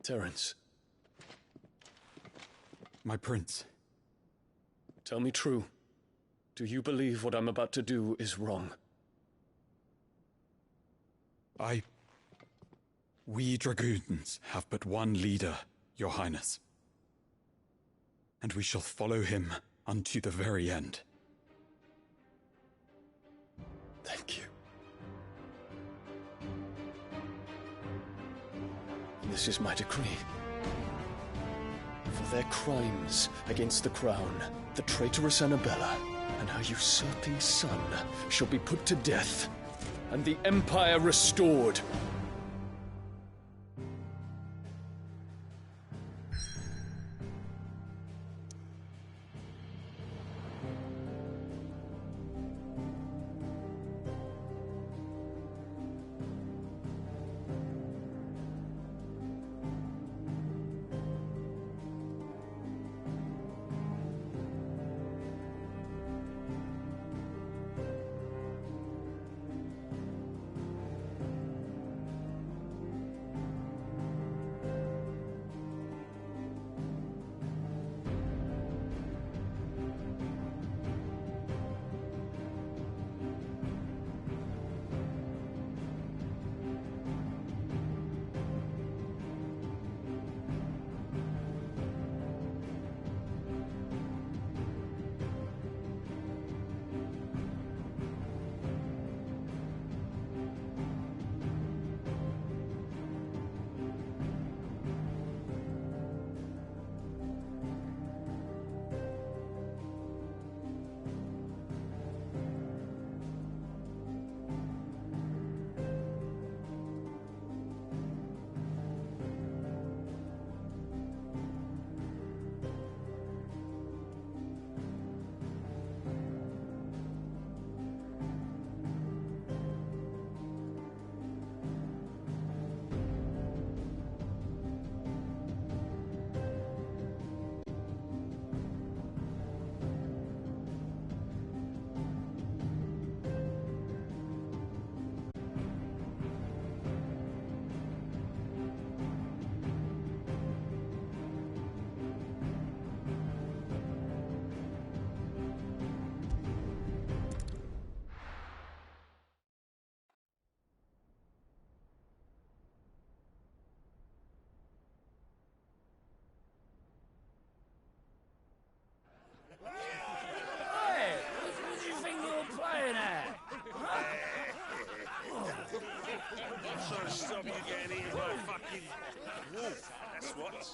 Terence. My prince. Tell me true. Do you believe what I'm about to do is wrong? We dragoons have but one leader, Your Highness. And we shall follow him unto the very end. Thank you. This is my decree. For their crimes against the crown, the traitorous Annabella and her usurping son shall be put to death, and the Empire restored. What?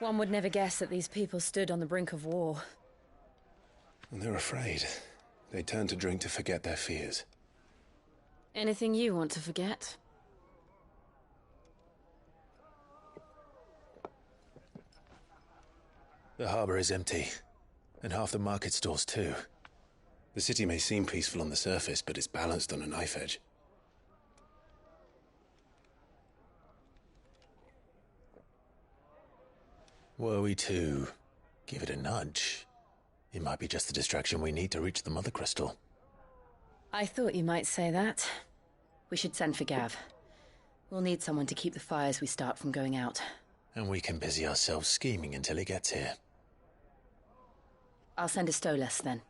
One would never guess that these people stood on the brink of war. And they're afraid. They turn to drink to forget their fears. Anything you want to forget? The harbor is empty, and half the market stalls too. The city may seem peaceful on the surface, but it's balanced on a knife edge. Were we to give it a nudge, it might be just the distraction we need to reach the Mother Crystal. I thought you might say that. We should send for Gav. We'll need someone to keep the fires we start from going out. And we can busy ourselves scheming until he gets here. I'll send a Stolas then.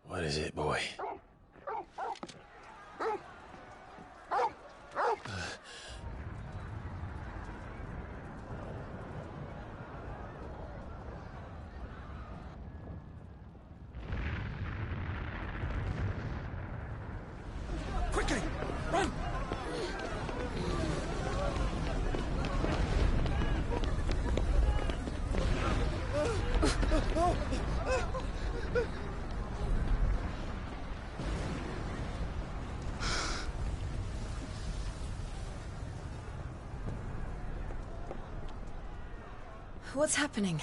What is it, boy? Quickly! Run! What's happening?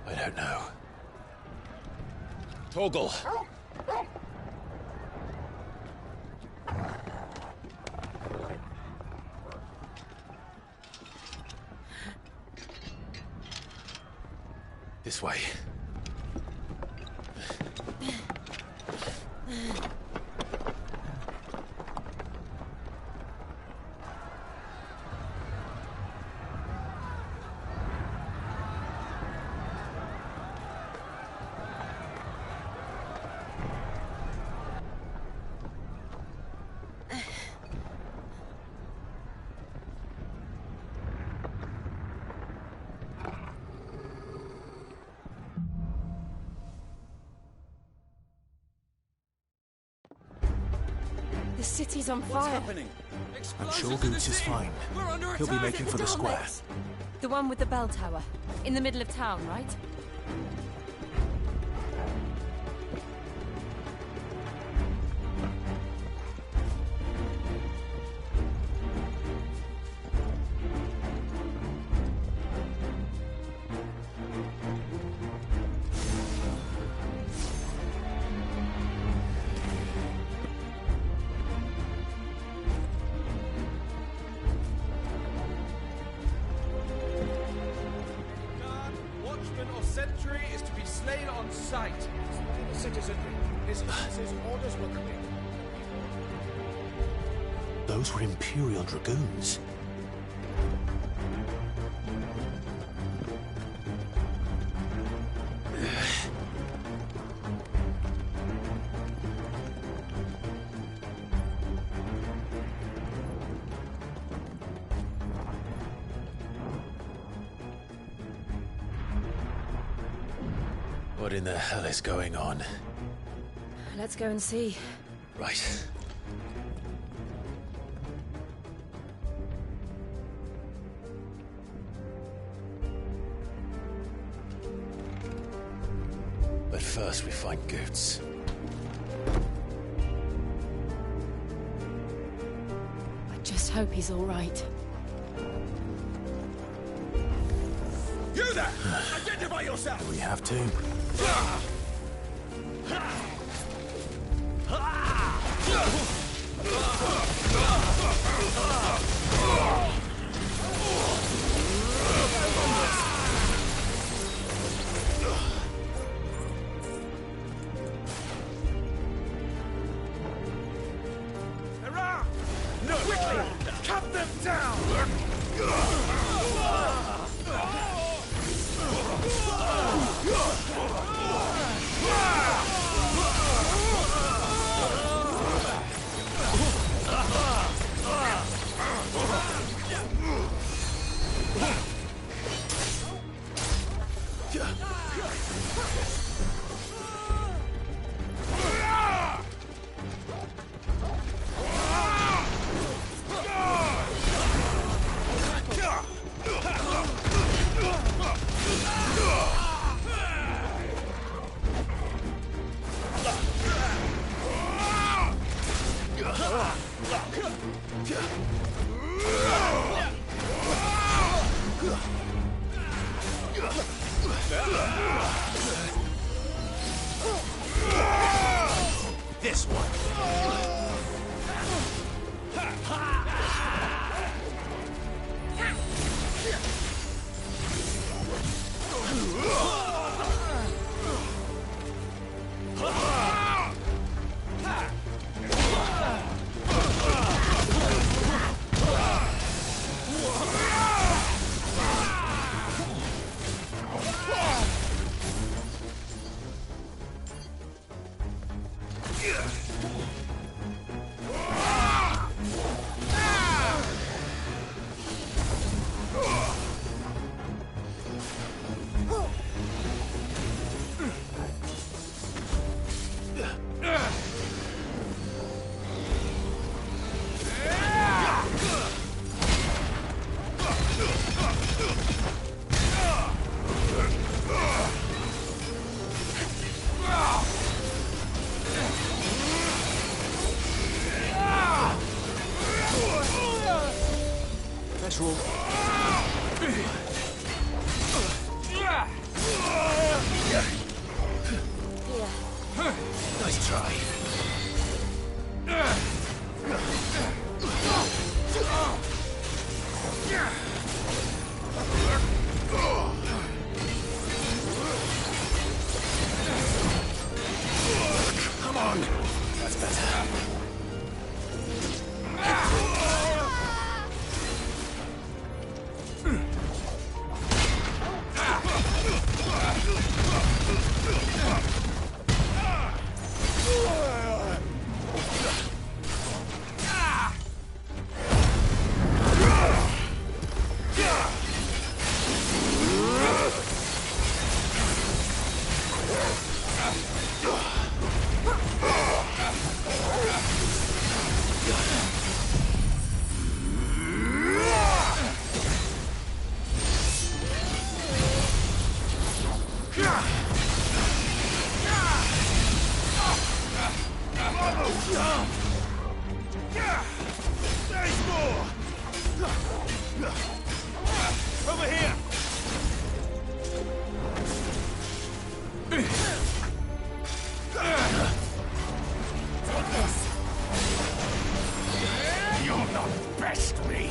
I don't know. Torgal! This way. The city's on fire. What's happening? I'm sure Boots is fine. He'll be making for the square. The one with the bell tower. In the middle of town, right? Watchman or sentry is to be slain on sight. The citizenry. His Highness's orders were correct. Those were Imperial Dragoons. What in the hell is going on? Let's go and see. Right. But first we find Goots. I just hope he's all right. You there! Identify yourself! Do we have to? This one. Let's roll. Nice try. Come on. That's better. There's more! Over here! Take this. You'll not best me!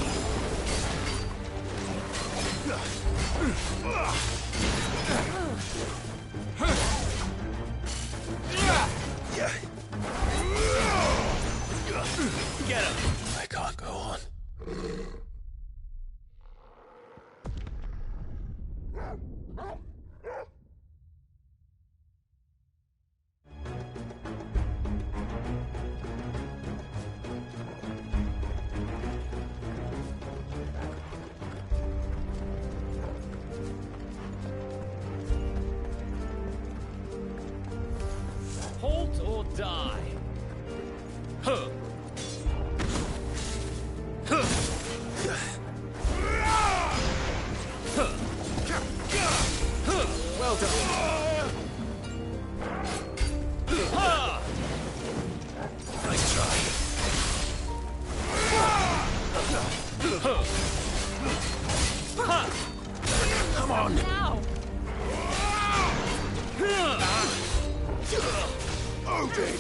Get him! I can't go on. Halt or die. Huh. Well done. Nice try. Come on! Now. Odin!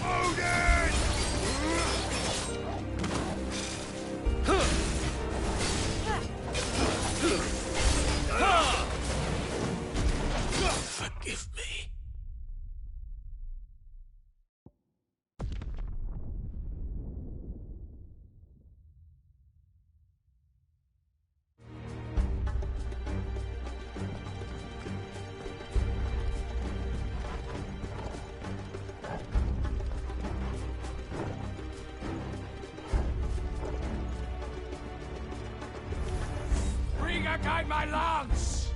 Odin! Back out my lance!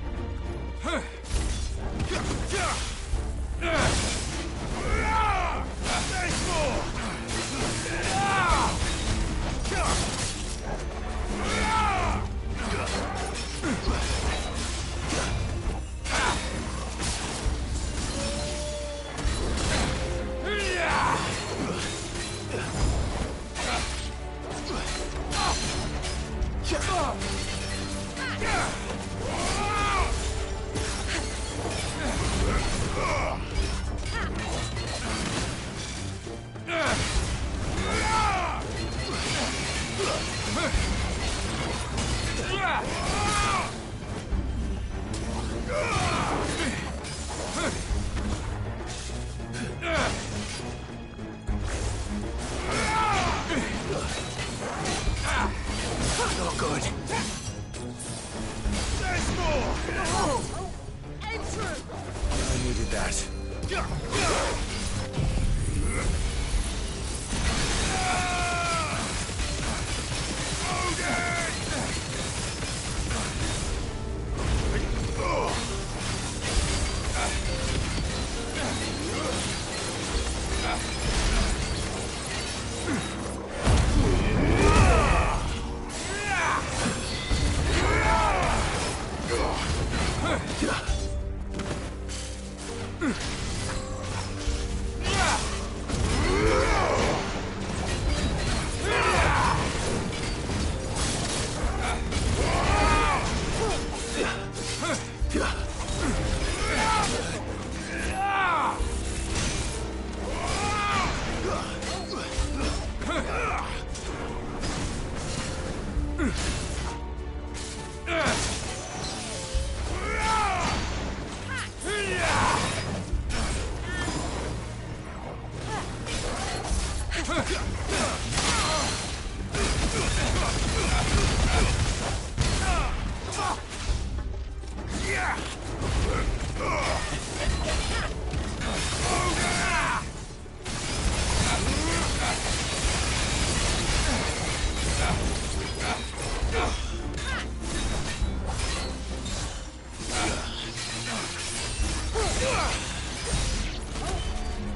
There's more! Not good. There's more! Aim through! I needed that.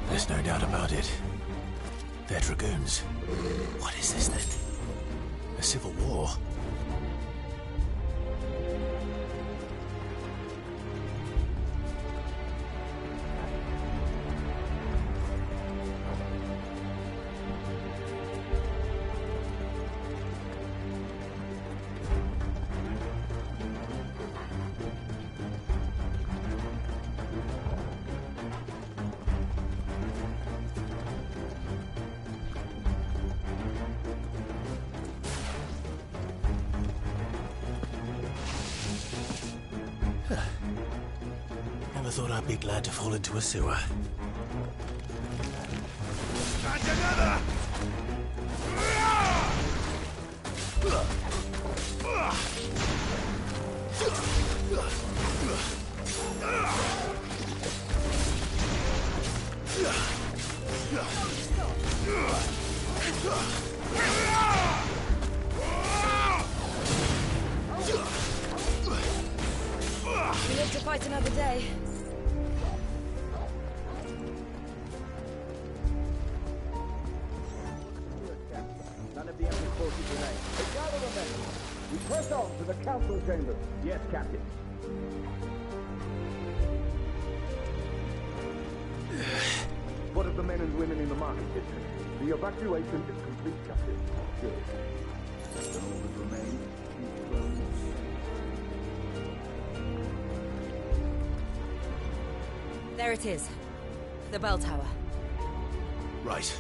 There's no doubt about it. They're dragoons. What is this then? A civil war? Never thought I'd be glad to fall into a sewer. And another! We live to fight another day. None of the other forces remain. Gather the men. We press on to the council chambers. Yes, Captain. What of the men and women in the market district? The evacuation is complete, Captain. Good. Then all that remains is closed. There it is. The bell tower. Right.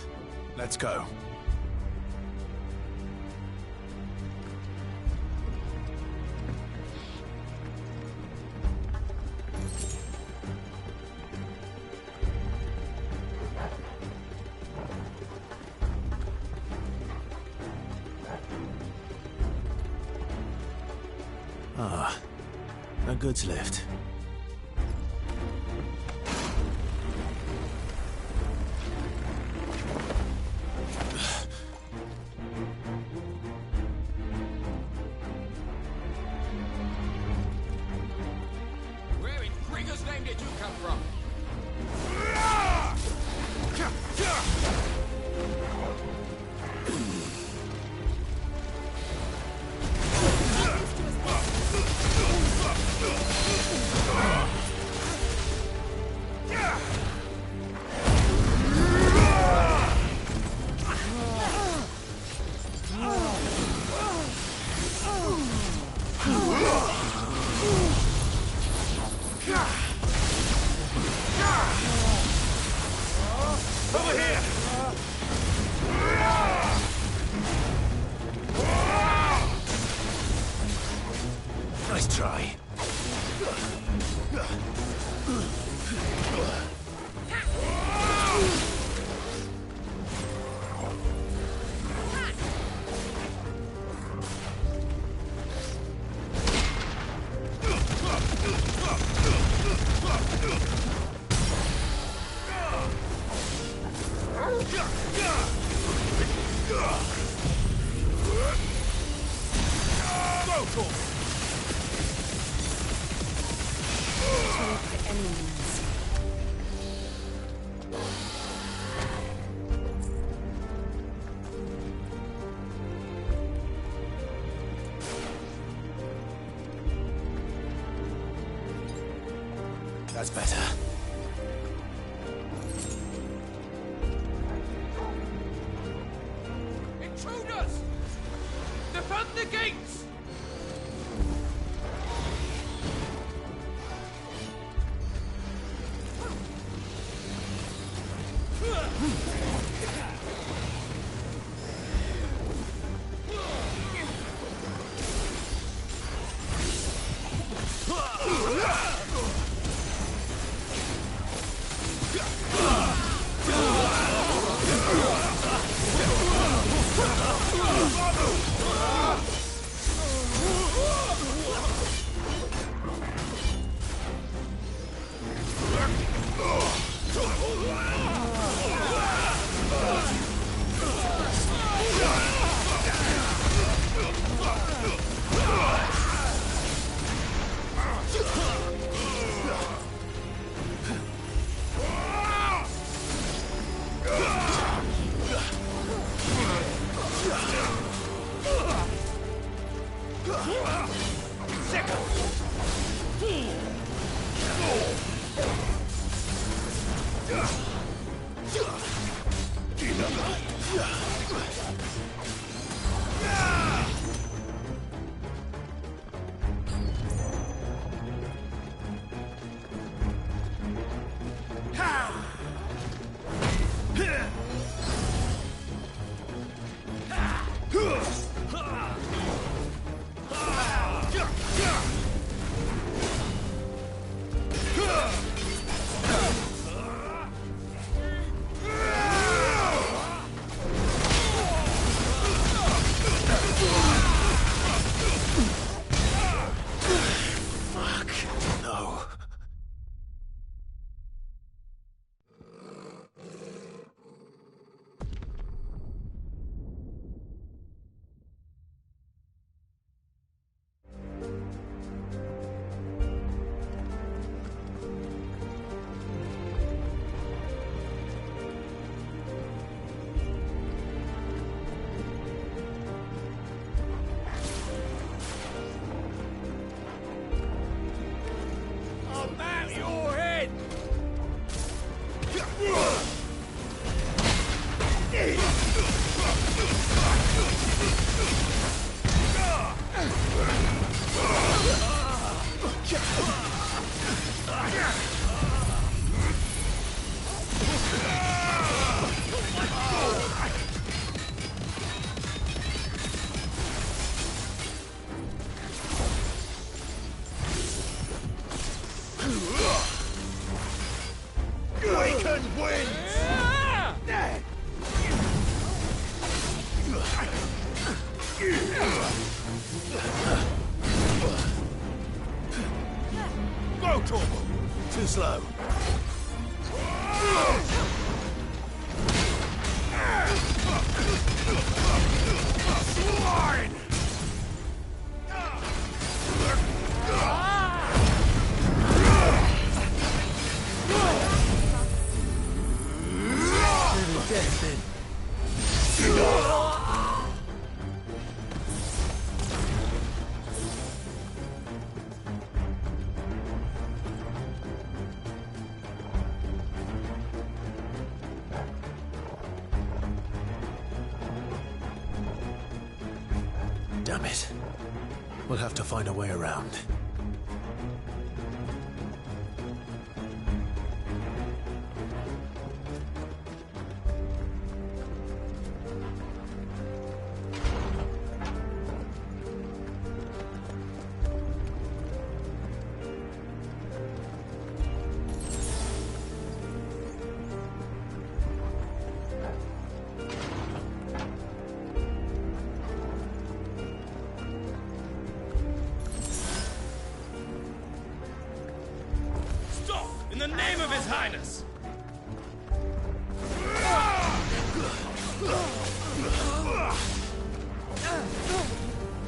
Let's go. Ah, a goods lift. you two come from? Over here! Nice try. That's better. Intruders! Defend the gates! Too slow. Swine! Damn it. We'll have to find a way around. In the name of His Highness!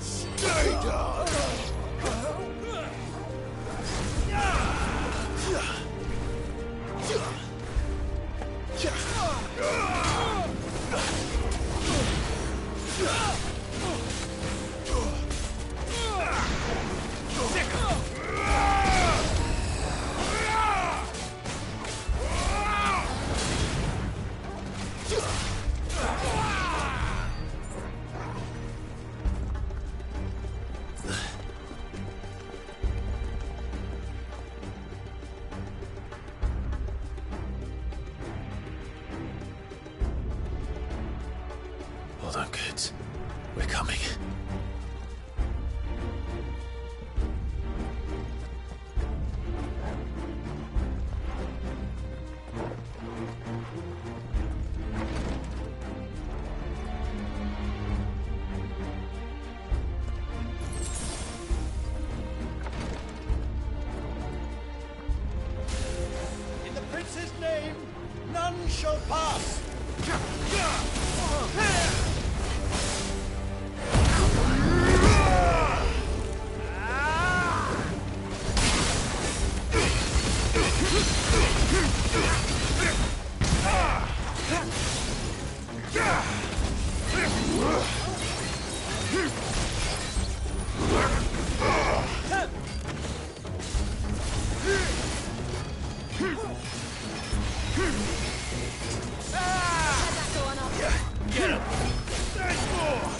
Stay down! Hold on, kids. We're coming. In the prince's name, none shall pass. Get him! There's more!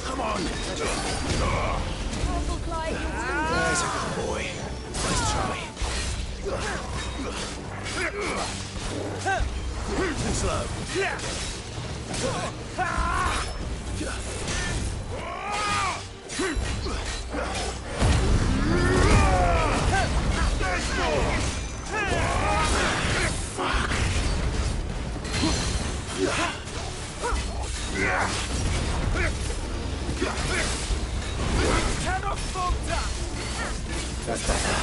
Come on! Careful, Clyde. There's a good boy. Nice try. Too slow. There's more! Fuck. Cannot falter! That's better.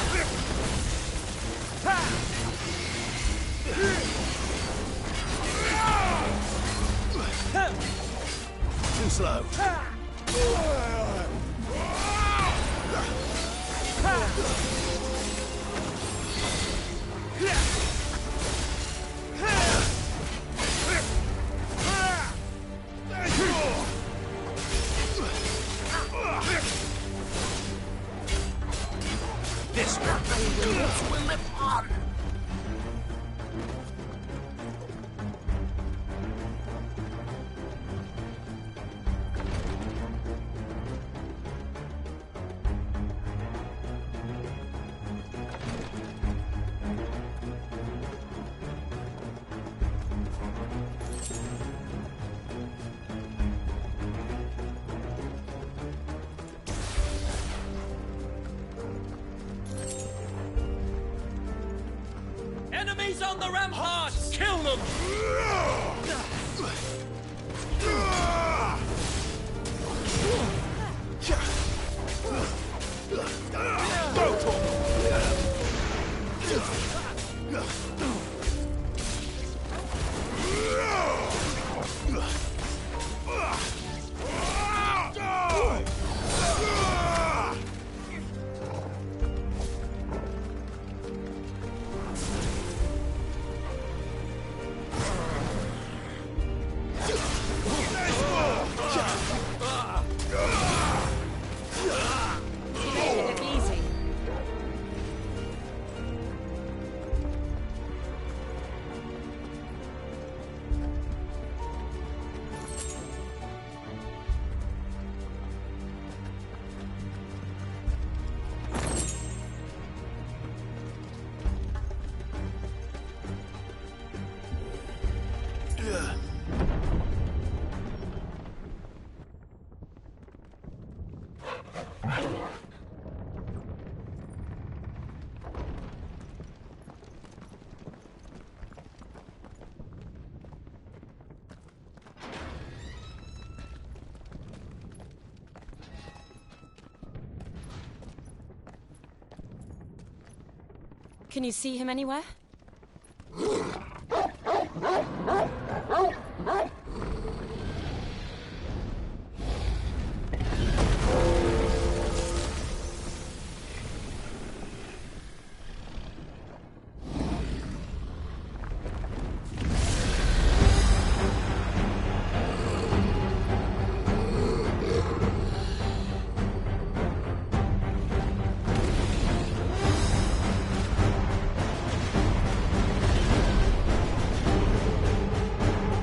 Too slow. There's more! This one will live on! Enemies on the ramparts! Kill them! Can you see him anywhere?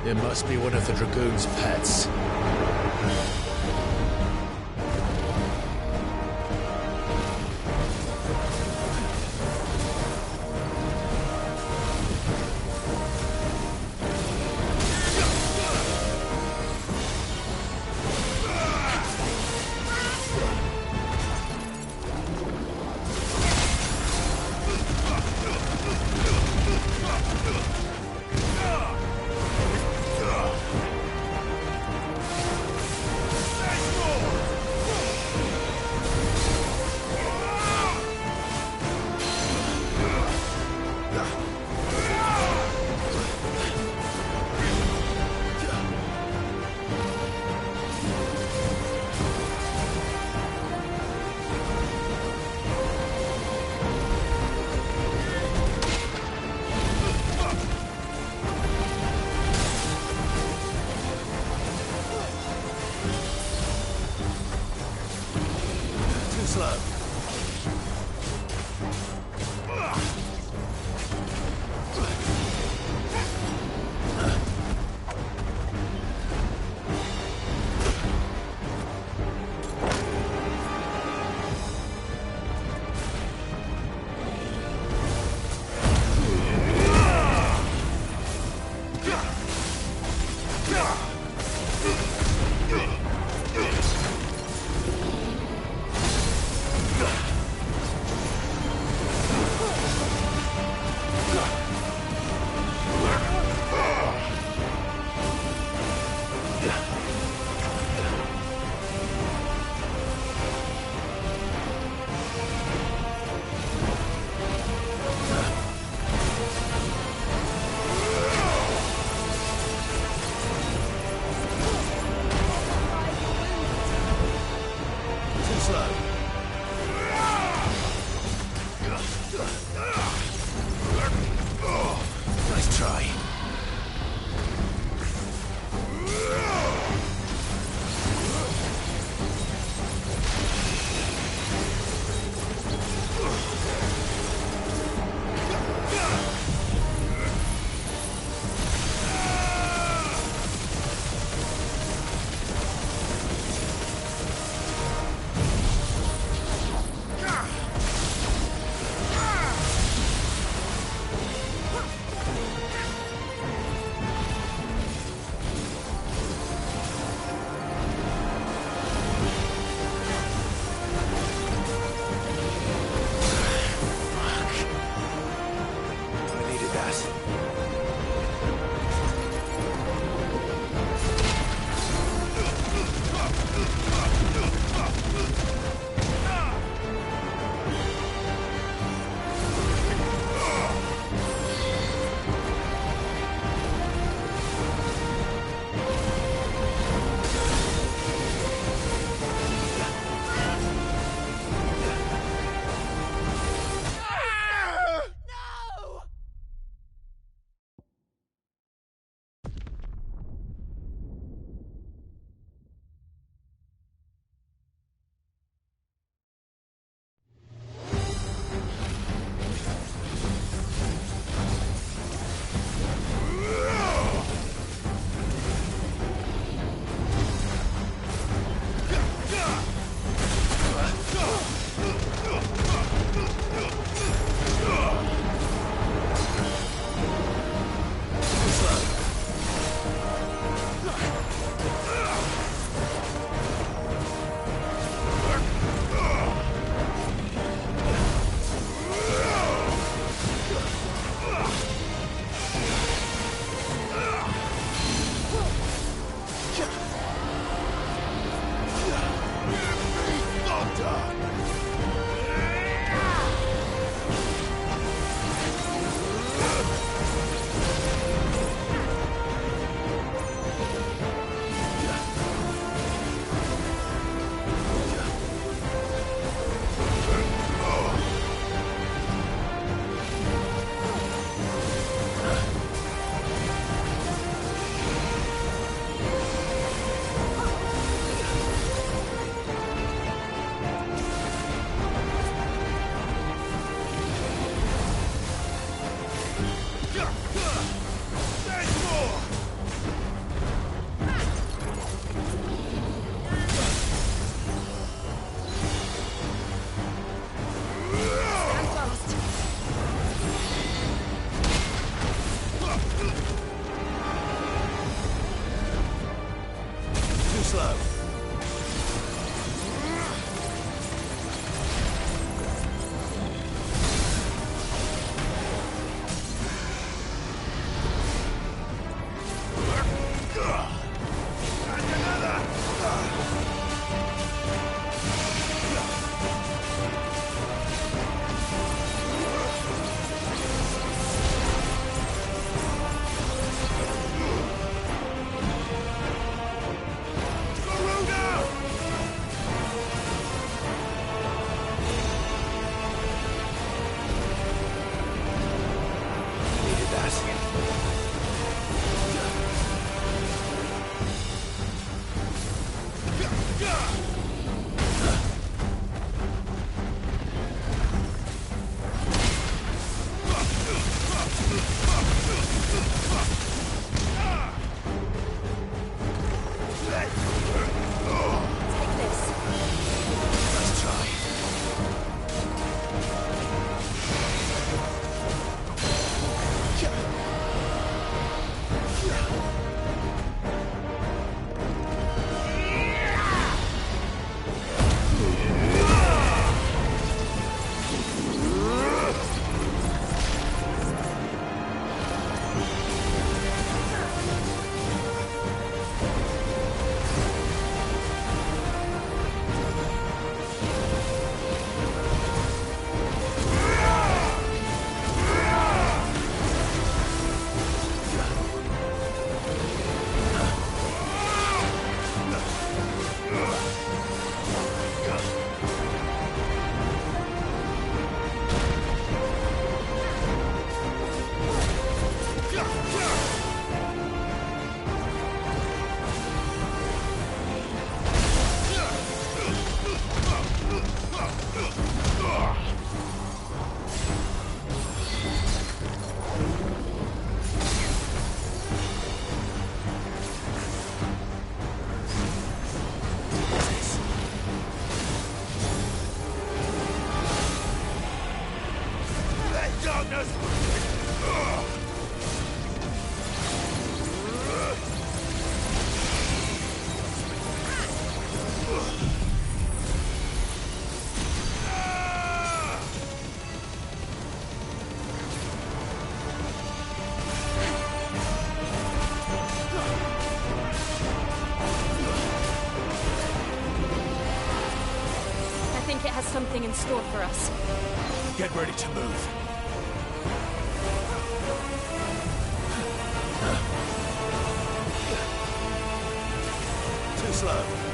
It must be one of the Dragoon's pets. Nice try. anything in store for us. Get ready to move. Too slow.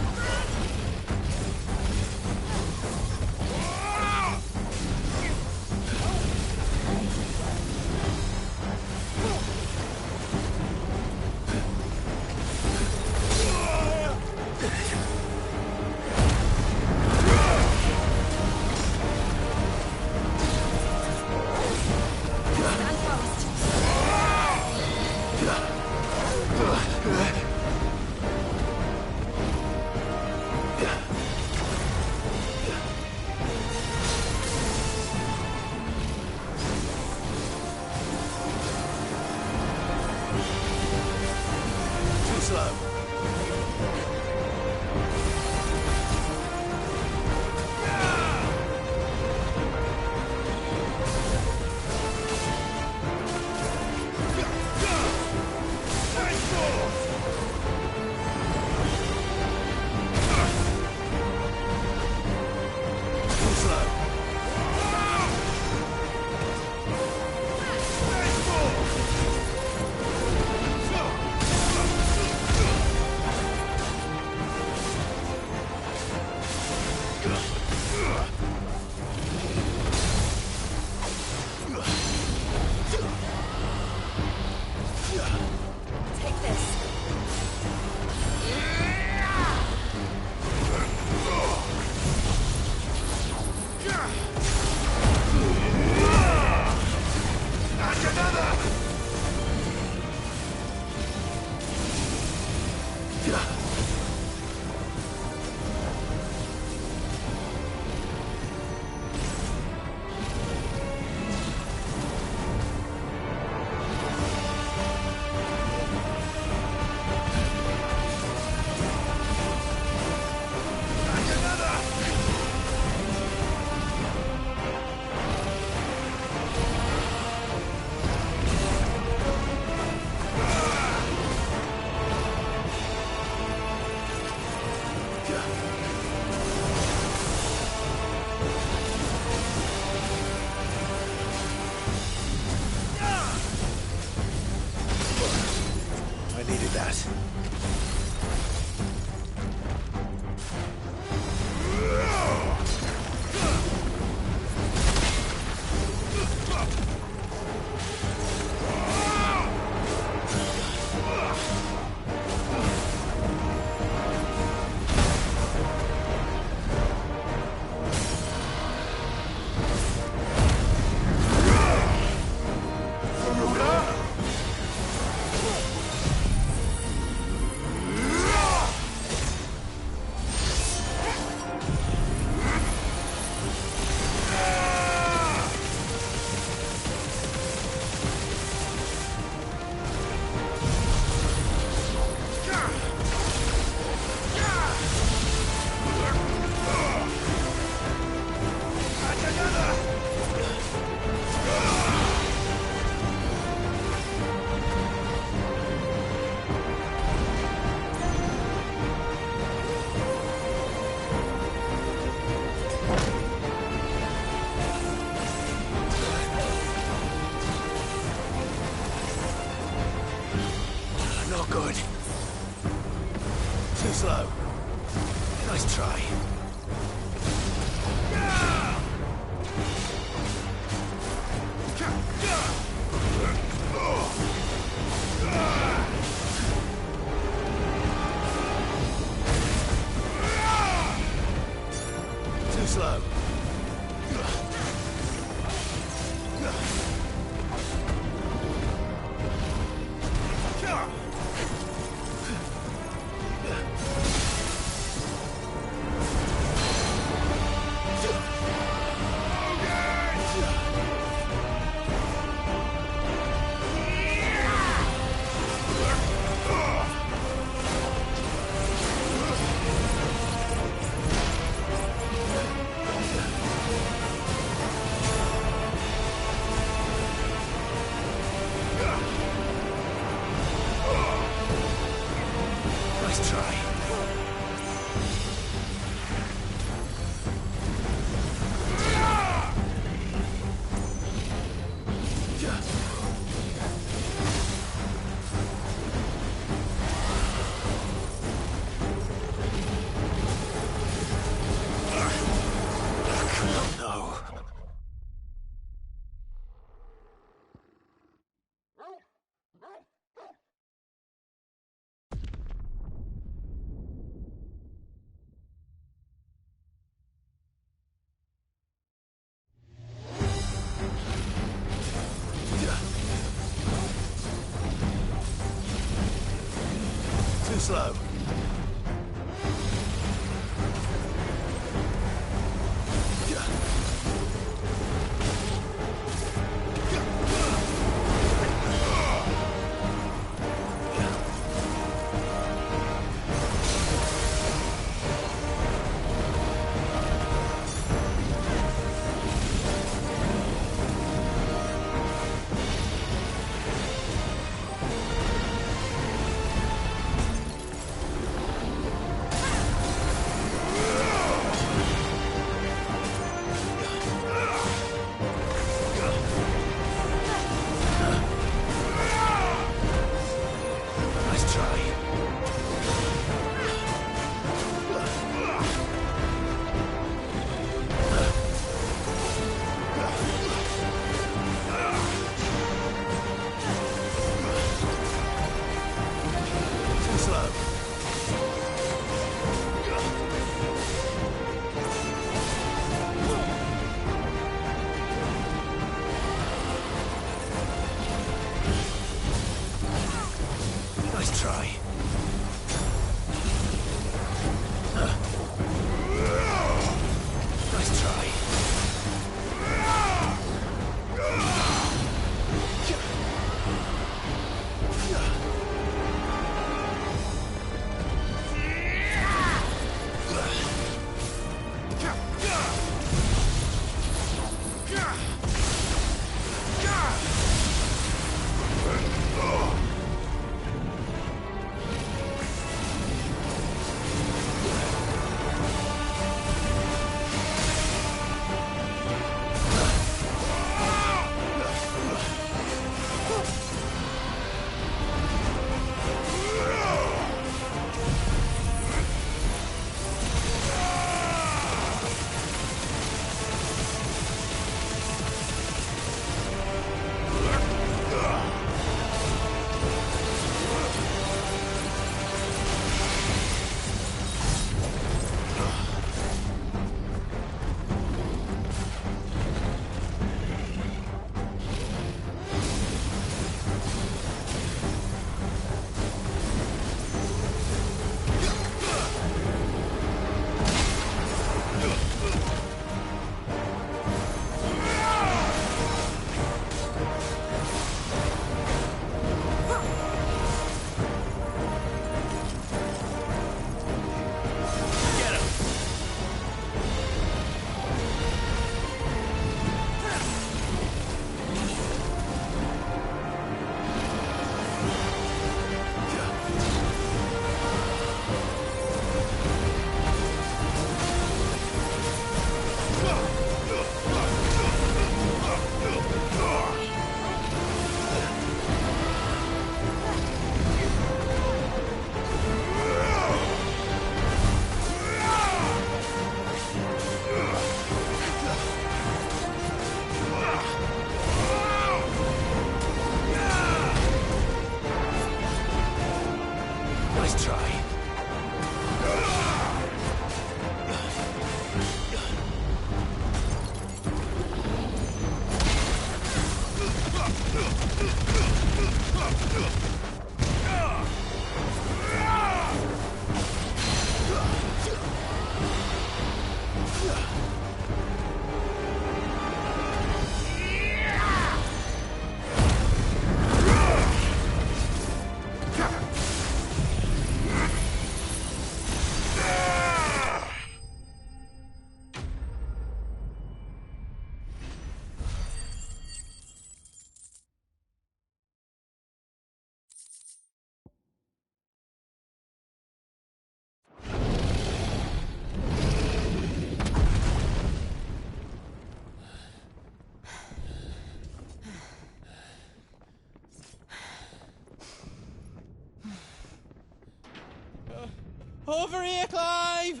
Over here, Clive!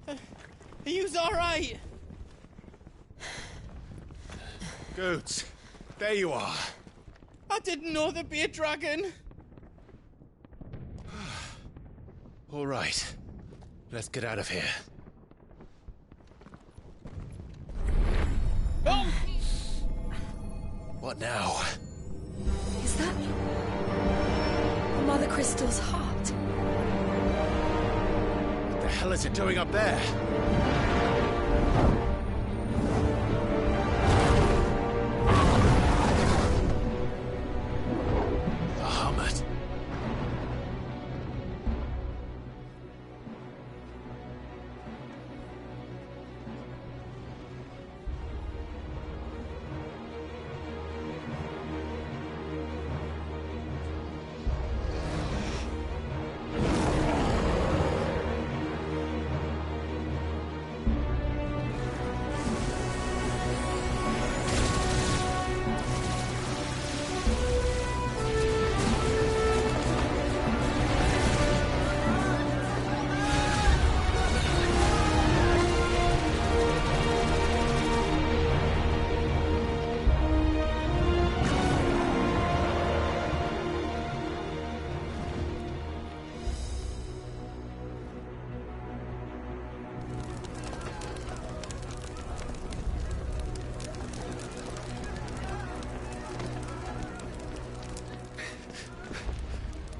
Are you alright? Goods, there you are. I didn't know there'd be a dragon. All right, let's get out of here. Oh! What now? Is that Mother Crystal's heart? What the hell is it doing up there? Bahamut.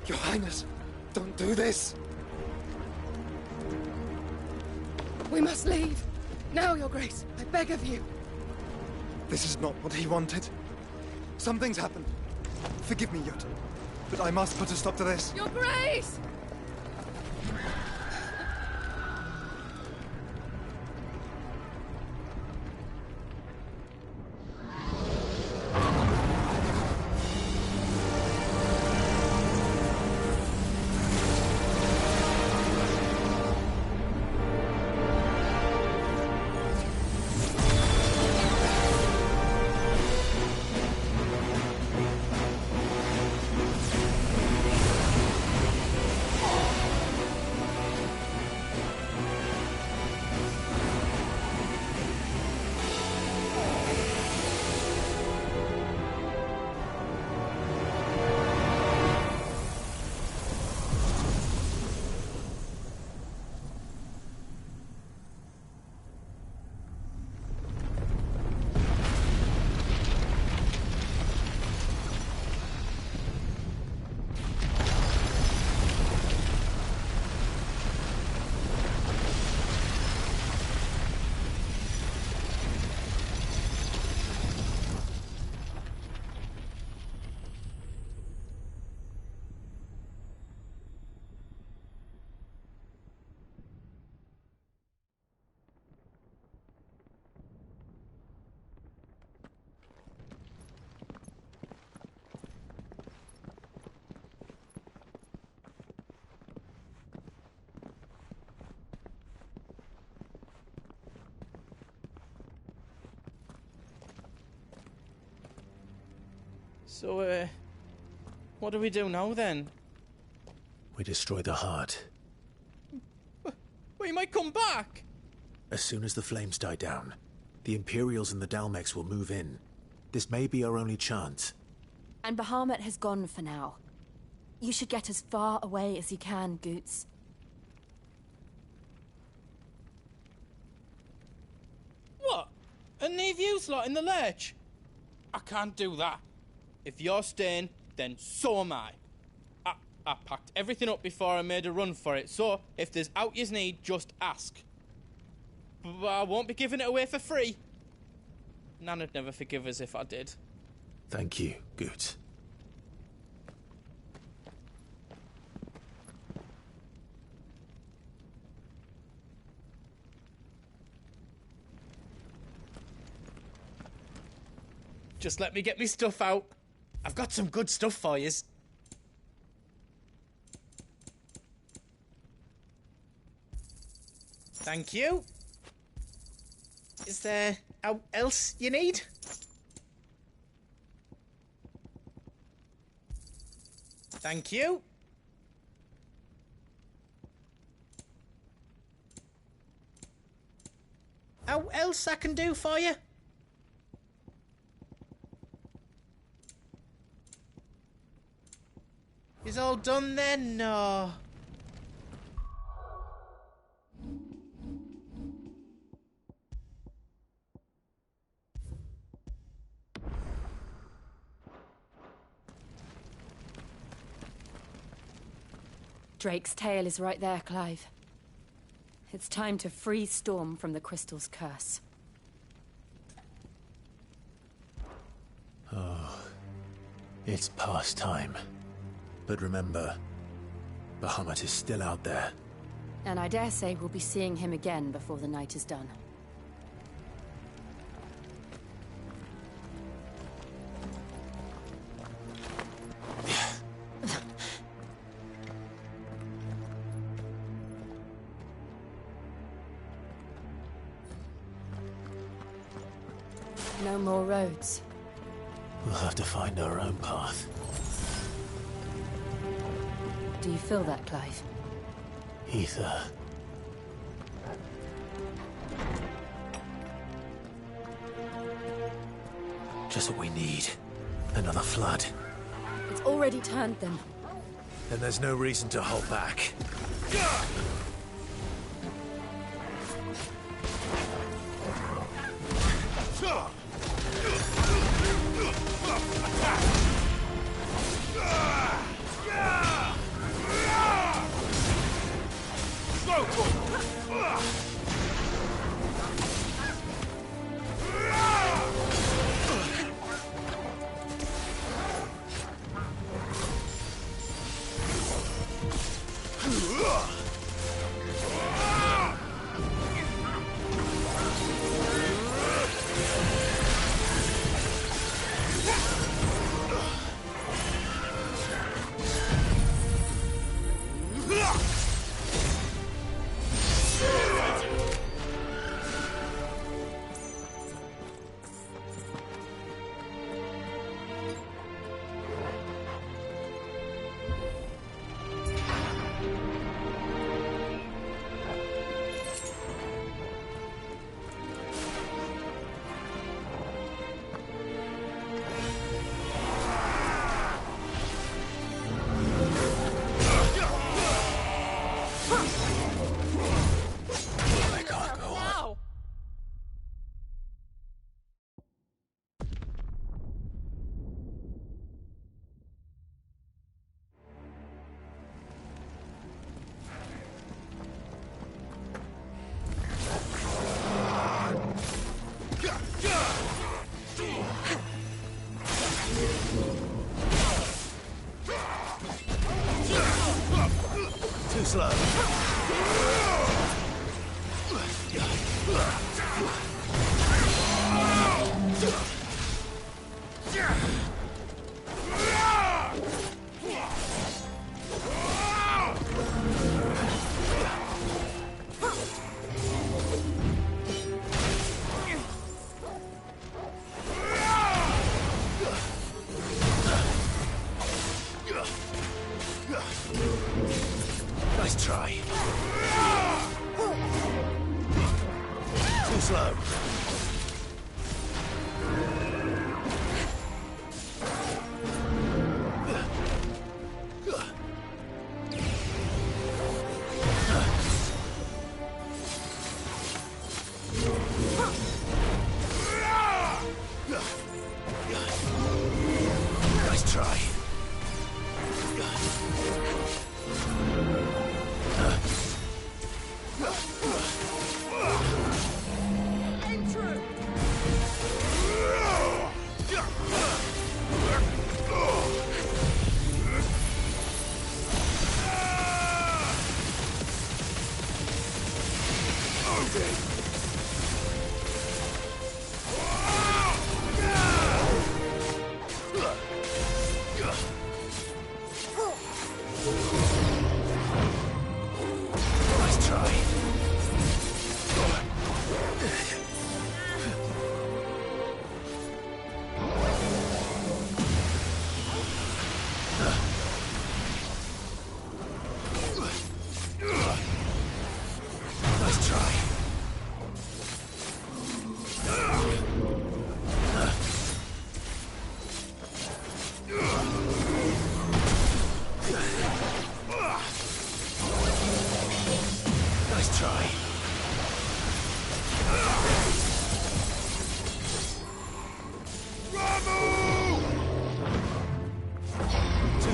Your Highness, don't do this! We must leave. Now, Your Grace, I beg of you. This is not what he wanted. Something's happened. Forgive me, Yut, but I must put a stop to this. Your Grace! So, what do we do now, then? We destroy the heart. Well, he might come back! As soon as the flames die down, the Imperials and the Dalmex will move in. This may be our only chance. And Bahamut has gone for now. You should get as far away as you can, Goots. What? And leave you slot in the lurch? I can't do that. If you're staying, then so am I. I packed everything up before I made a run for it, so if there's out you need, just ask. but I won't be giving it away for free. Nana'd never forgive us if I did. Thank you, Goots. Just let me get me stuff out. I've got some good stuff for yous. Thank you. Is there else you need? Thank you. How else I can do for you? Is all done then? No. Drake's tail is right there, Clive. It's time to free Storm from the Crystal's curse. Oh, it's past time. But remember, Bahamut is still out there. And I dare say we'll be seeing him again before the night is done. No more roads. We'll have to find our own path. Do you feel that, Clive? Ether. Just what we need. Another flood. It's already turned them. Then there's no reason to hold back. Too slow. Nice try. Too slow. Nice try.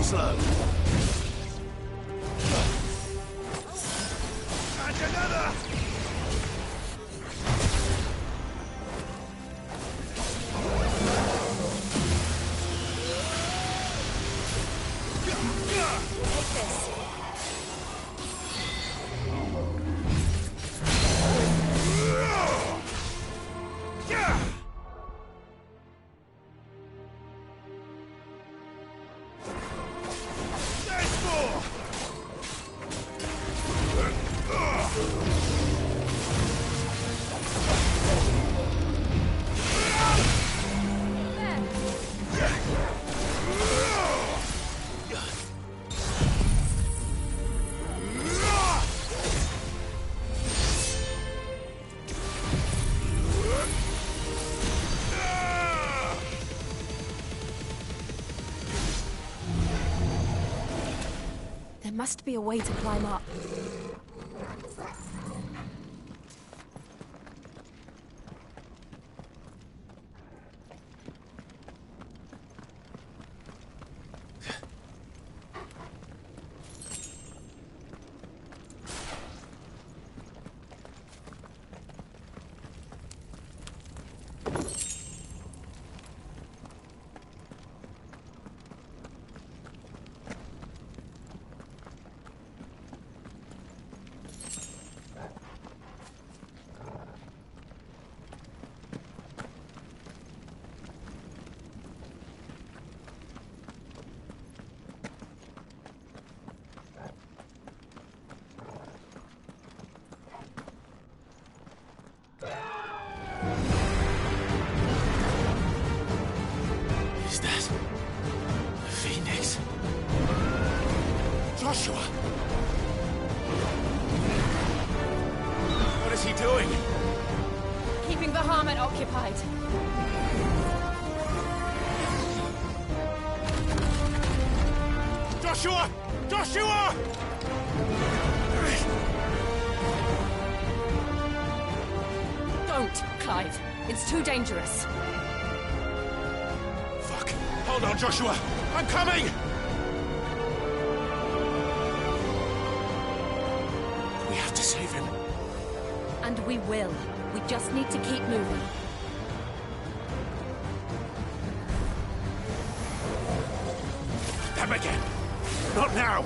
slow. And another! Take this. There must be a way to climb up. Is that the Phoenix? Joshua! What is he doing? Keeping the Bahamut occupied. Joshua! Joshua! Don't, Clive. It's too dangerous. Fuck! Hold on, Joshua! I'm coming! We have to save him. And we will. We just need to keep moving. Them again! Not now!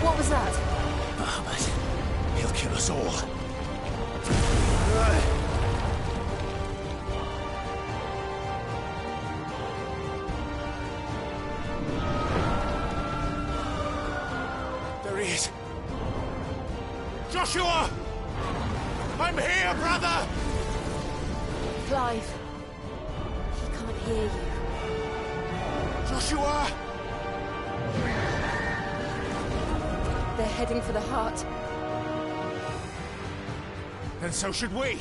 What was that? Bahamut. He'll kill us all. There he is. Joshua! I'm here, brother! Clive. He can't hear you. Joshua! They're heading for the heart. And so should we.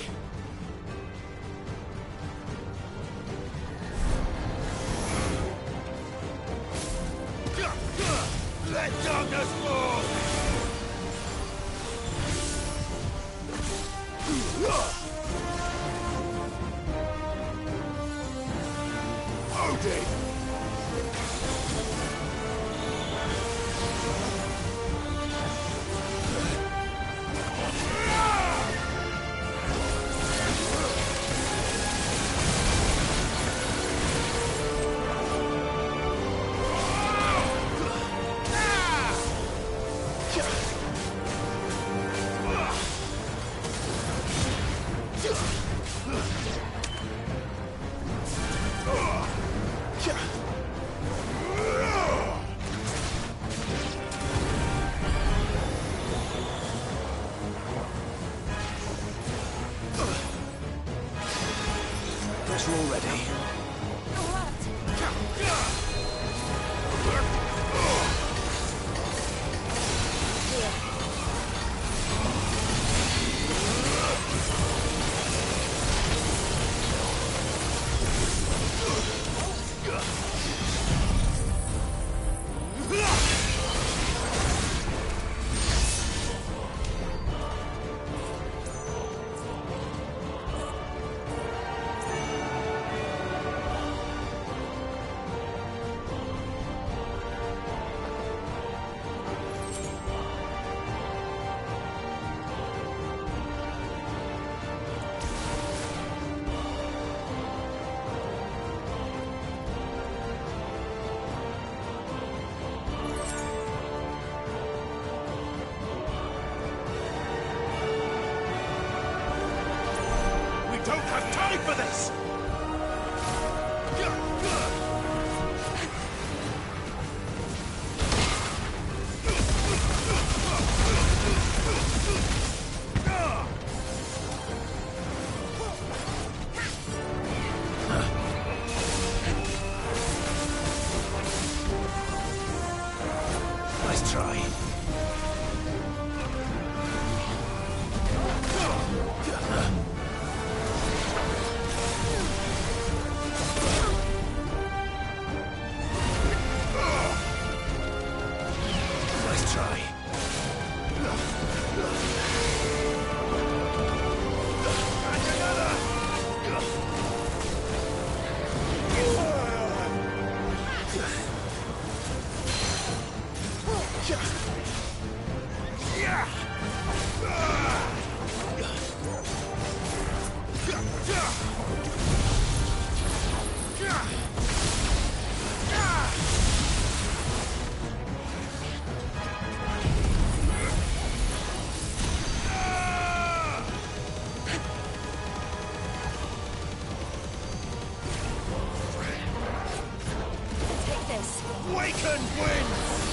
Let darkness fall! Odin! Don't have time for this! Nice try. Nice try. Waken winds!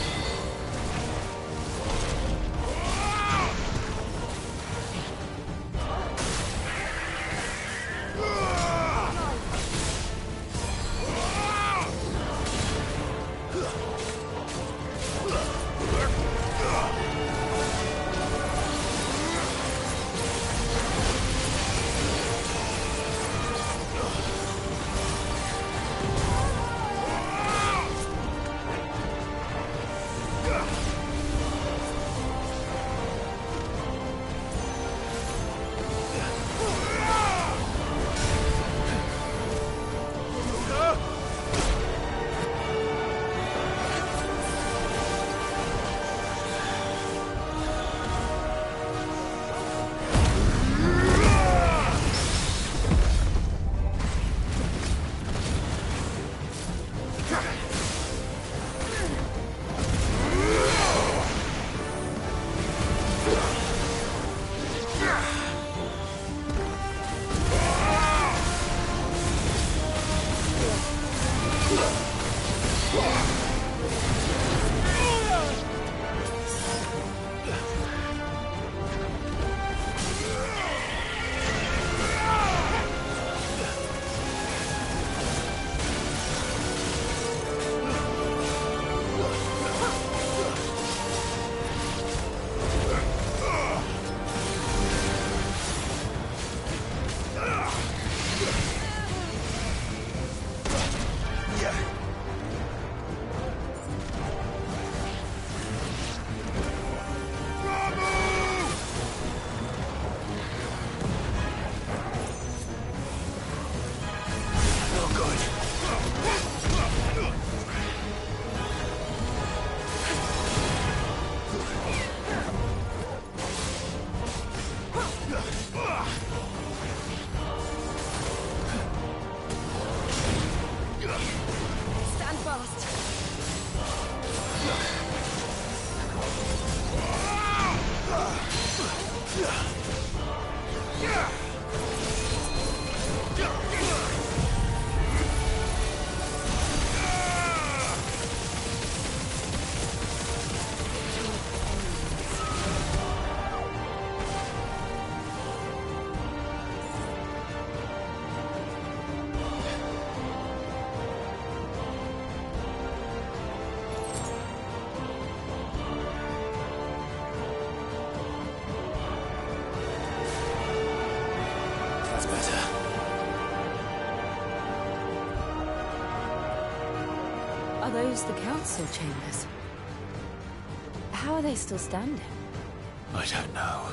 Are those the council chambers? How are they still standing? I don't know.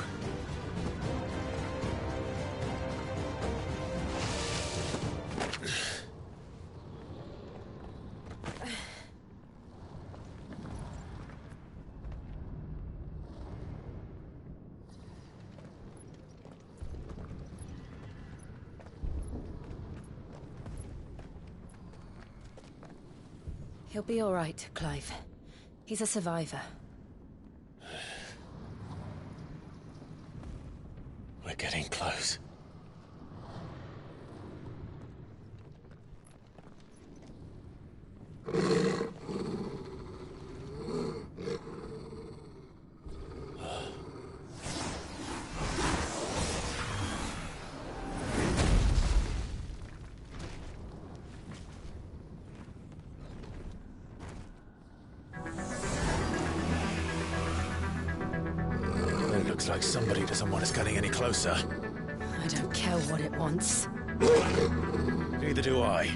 He'll be all right, Clive. He's a survivor. We're getting close. It looks like somebody doesn't want us getting any closer. I don't care what it wants. Neither do I.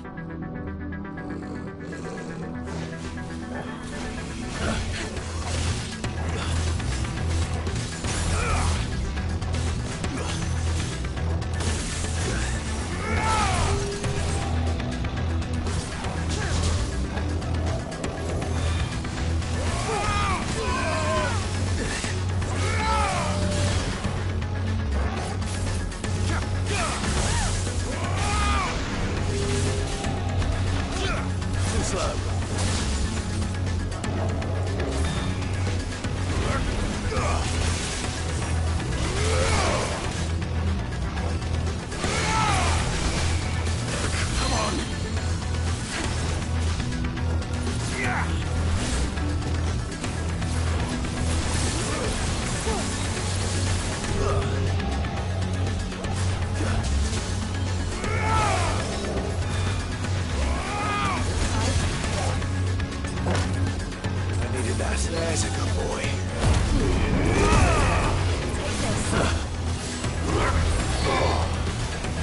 There's a good boy.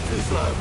Too slow.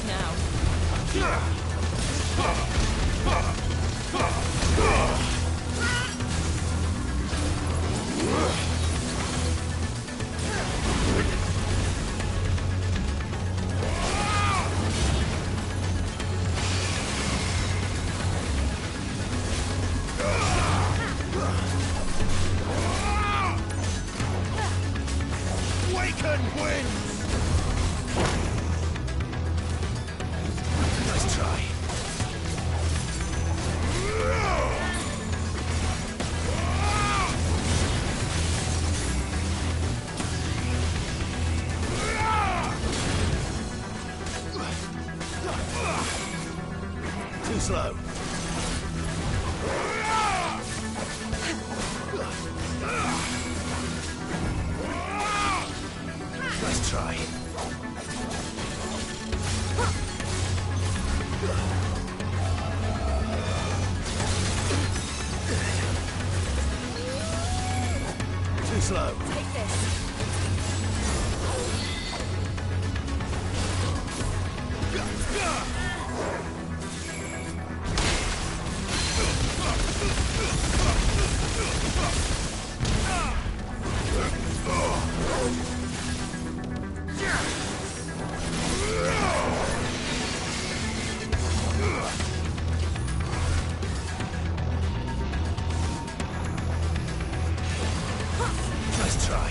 now. Waken winds! Nice try. Too slow. Nice try. Too slow. Take this. Nice try.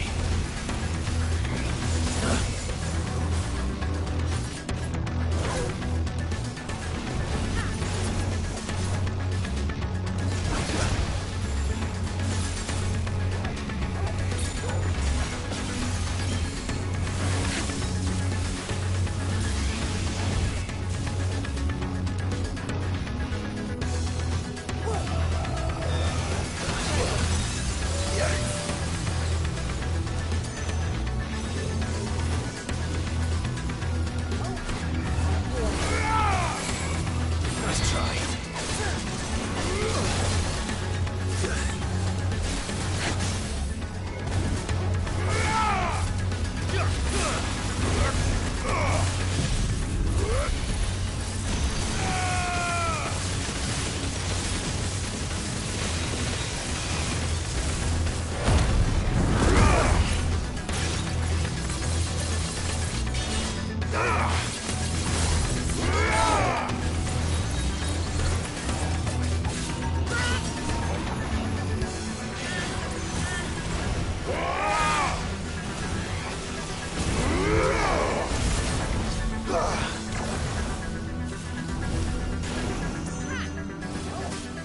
Nice try.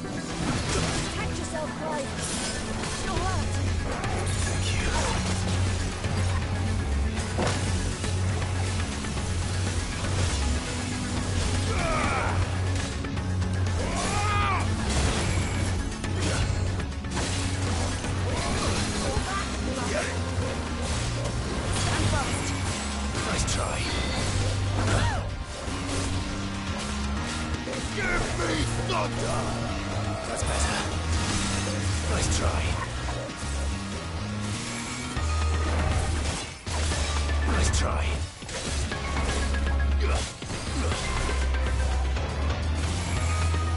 Protect yourself, Clive. You're hurt. Thank you. Stand fast. Nice try. Give me thunder! That's better. Nice try. Nice try.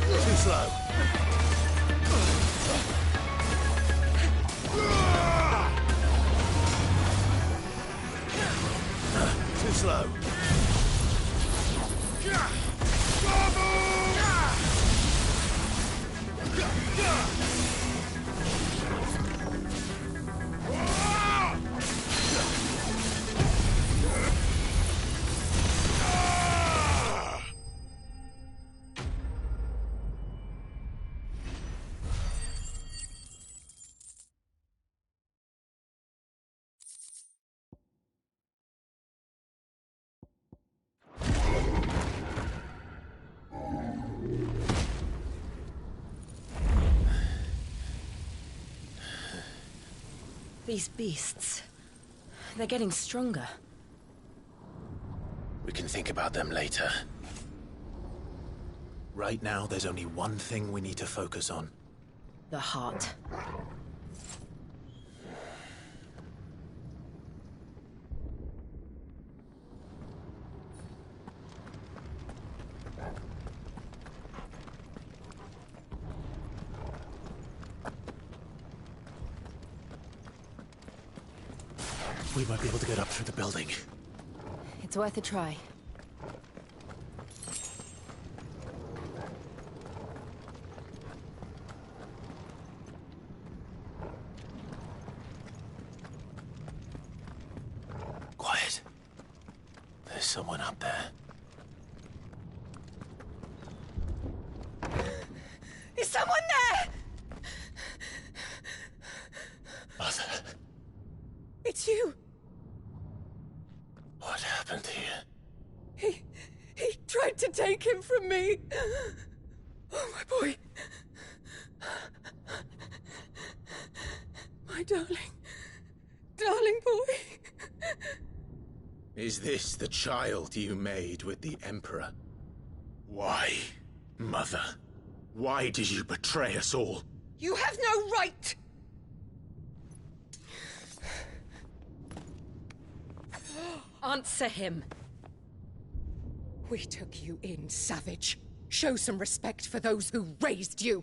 Too slow. Too slow. These beasts, they're getting stronger. We can think about them later. Right now, there's only one thing we need to focus on. The heart. We might be able to get up through the building. It's worth a try. Quiet. There's someone up there. Is someone there? Mother. It's you. What happened here? He tried to take him from me. Oh, my boy. My darling boy. Is this the child you made with the Emperor? Why, Mother? Why did you betray us all? You have no right! Answer him. We took you in, savage. Show some respect for those who raised you.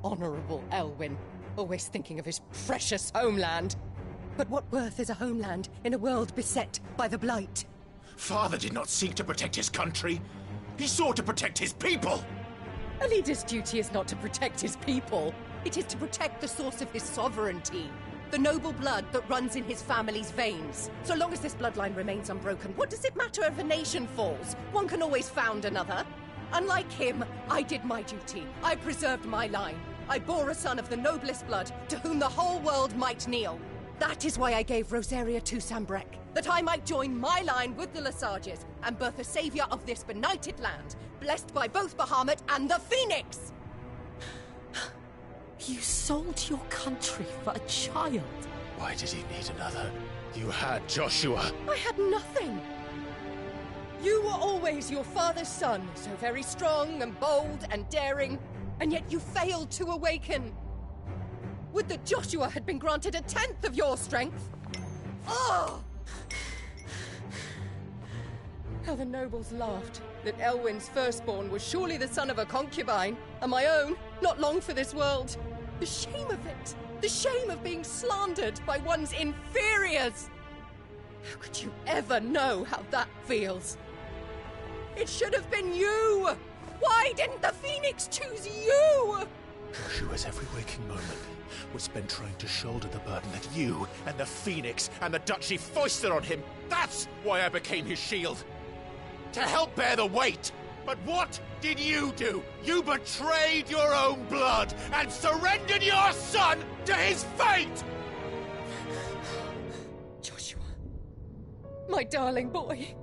Honorable Elwyn, always thinking of his precious homeland. But what worth is a homeland in a world beset by the Blight? Father did not seek to protect his country. He sought to protect his people. A leader's duty is not to protect his people. It is to protect the source of his sovereignty. The noble blood that runs in his family's veins. So long as this bloodline remains unbroken, what does it matter if a nation falls? One can always found another. Unlike him, I did my duty. I preserved my line. I bore a son of the noblest blood, to whom the whole world might kneel. That is why I gave Rosaria to Sambrek, that I might join my line with the Lesages and birth a savior of this benighted land, blessed by both Bahamut and the Phoenix! You sold your country for a child. Why did he need another? You had Joshua. I had nothing. You were always your father's son, so very strong and bold and daring, and yet you failed to awaken. Would that Joshua had been granted 1/10 of your strength? Oh! How the nobles laughed that Elwyn's firstborn was surely the son of a concubine, and my own, not long for this world. The shame of it! The shame of being slandered by one's inferiors! How could you ever know how that feels? It should have been you! Why didn't the Phoenix choose you? Joshua's every waking moment was spent trying to shoulder the burden that you And the Phoenix and the Duchy foisted on him. That's why I became his shield. To help bear the weight. But what did you do? You betrayed your own blood and surrendered your son to his fate! Joshua, my darling boy.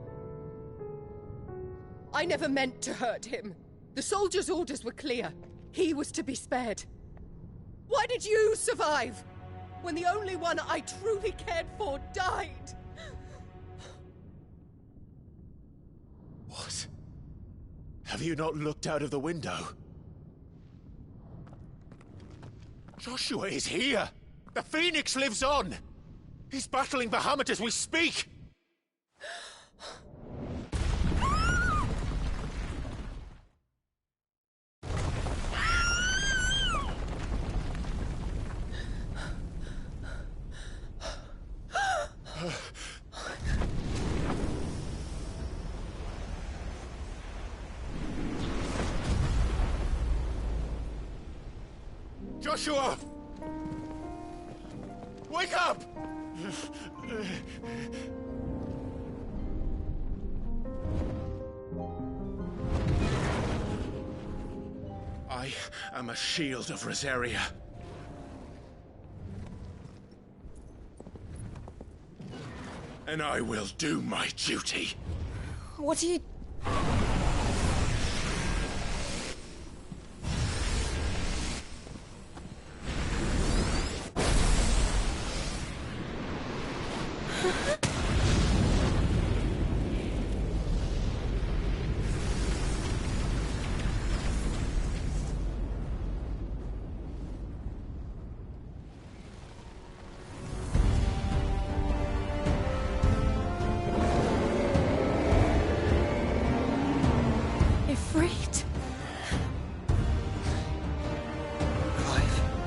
I never meant to hurt him. The soldiers' orders were clear. He was to be spared. Why did you survive when the only one I truly cared for died? What? Have you not looked out of the window? Joshua is here! The Phoenix lives on! He's battling Bahamut as we speak! Joshua! Wake up! I am a shield of Rosaria. And I will do my duty. What are you... Ifrit. Clive.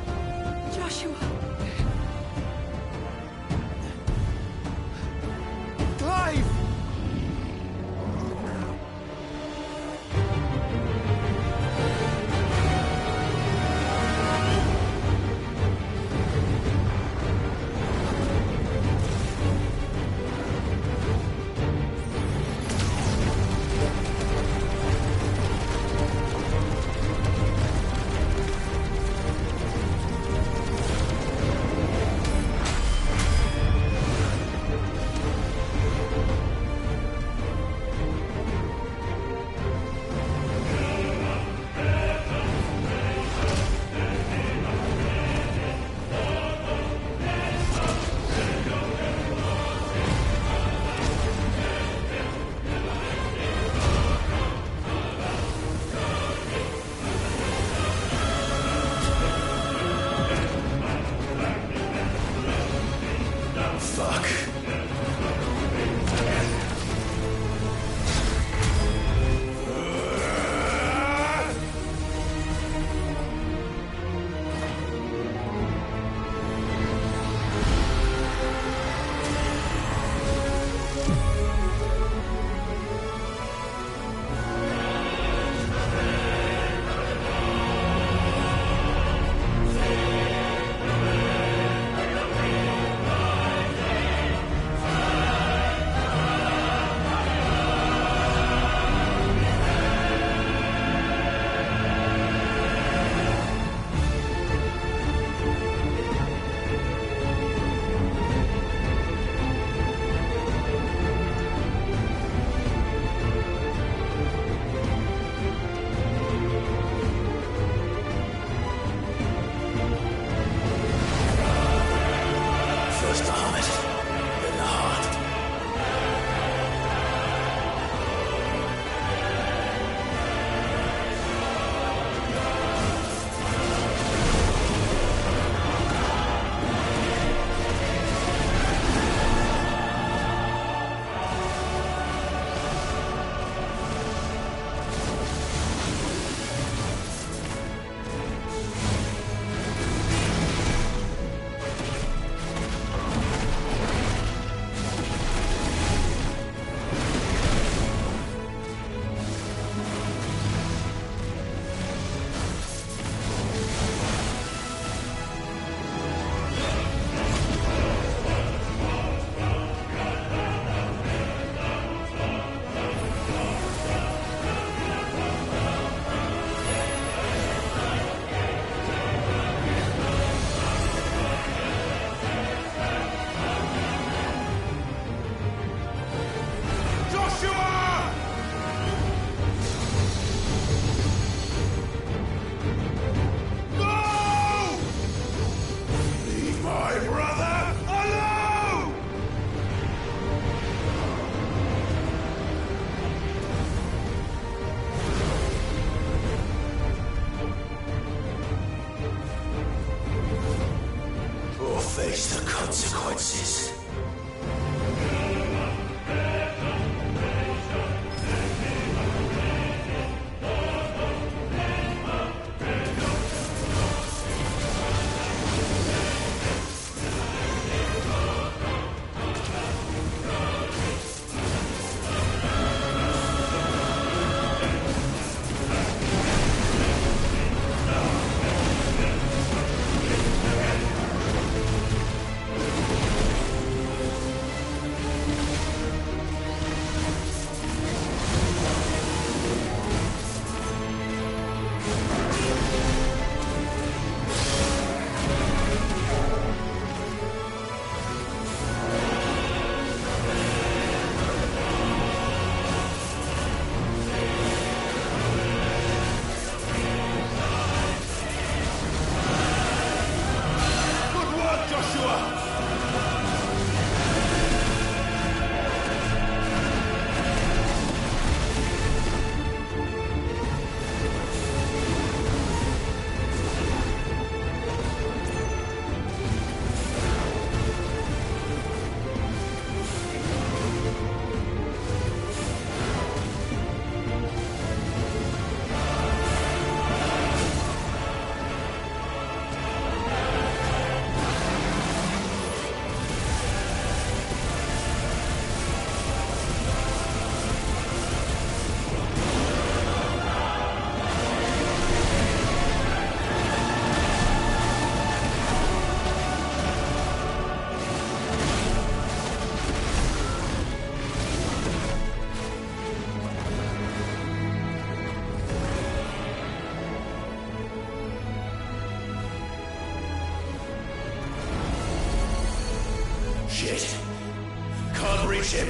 can't reach him.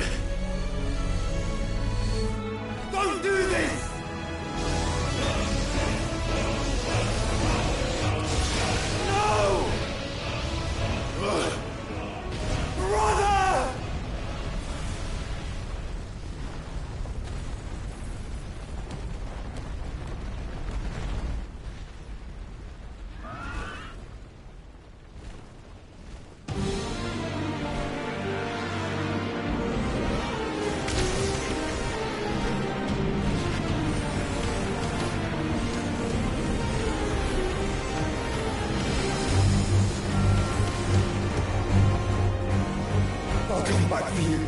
Don't do this! No! Brother! I'll come back for you.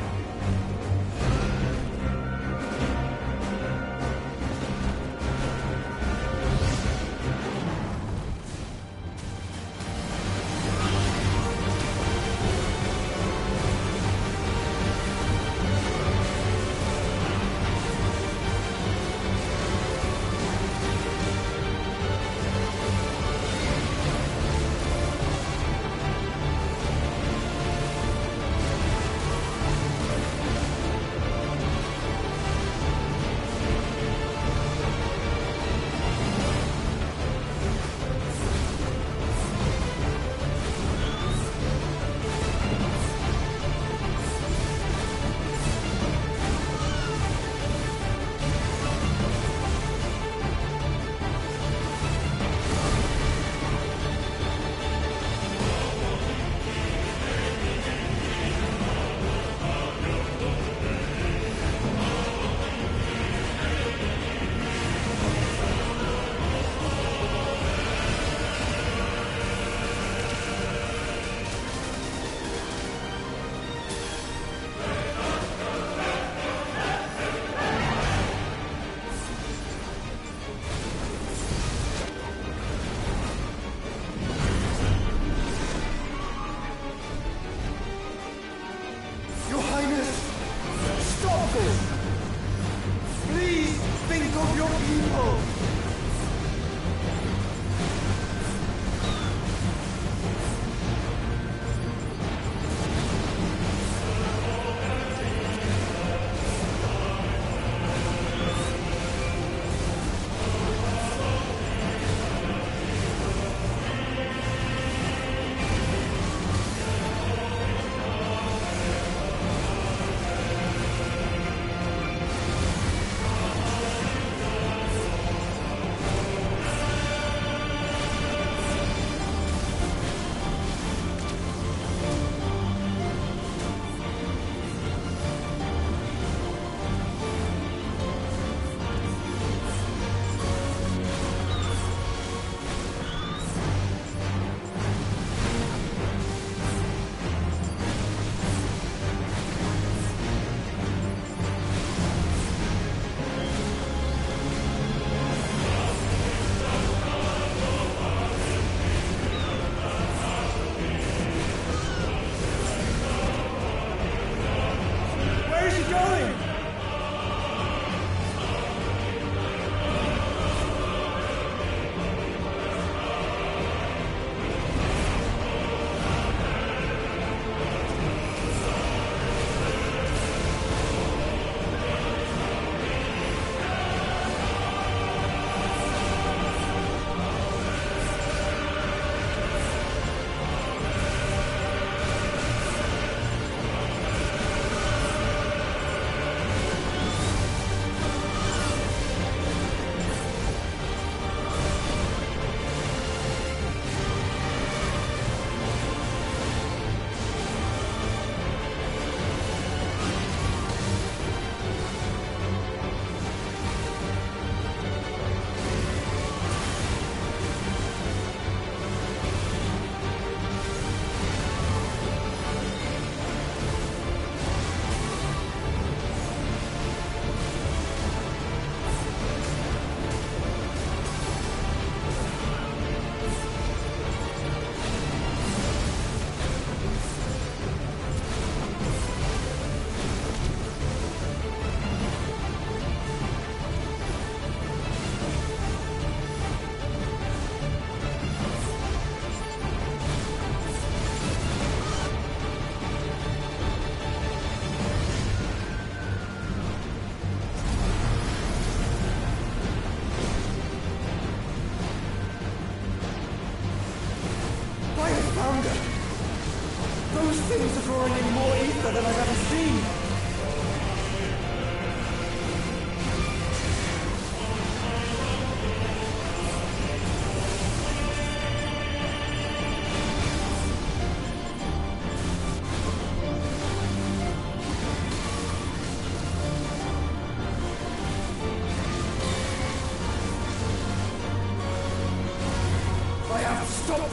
Your Highness, stop this! Please think of your people!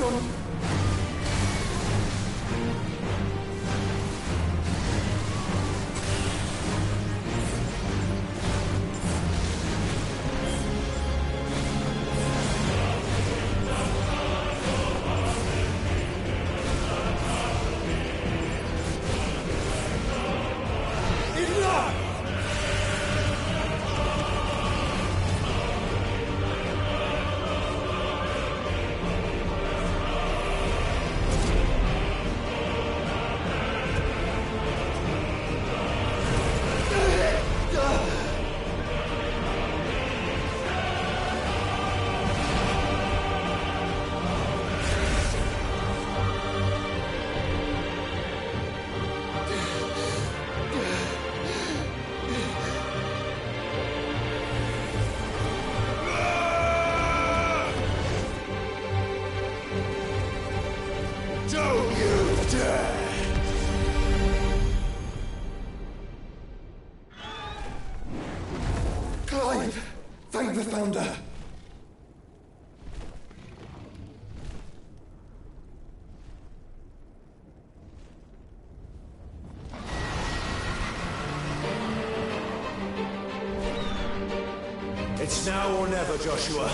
done. Don't you dare! Clive! Thank the Founder! It's now or never, Joshua.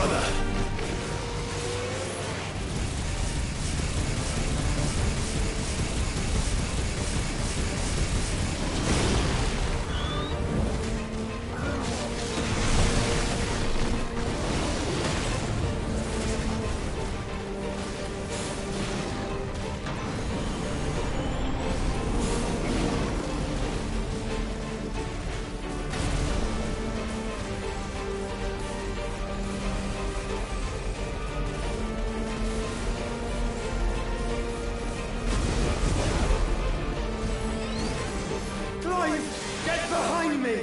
further. Get behind me!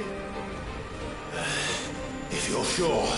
If you're sure.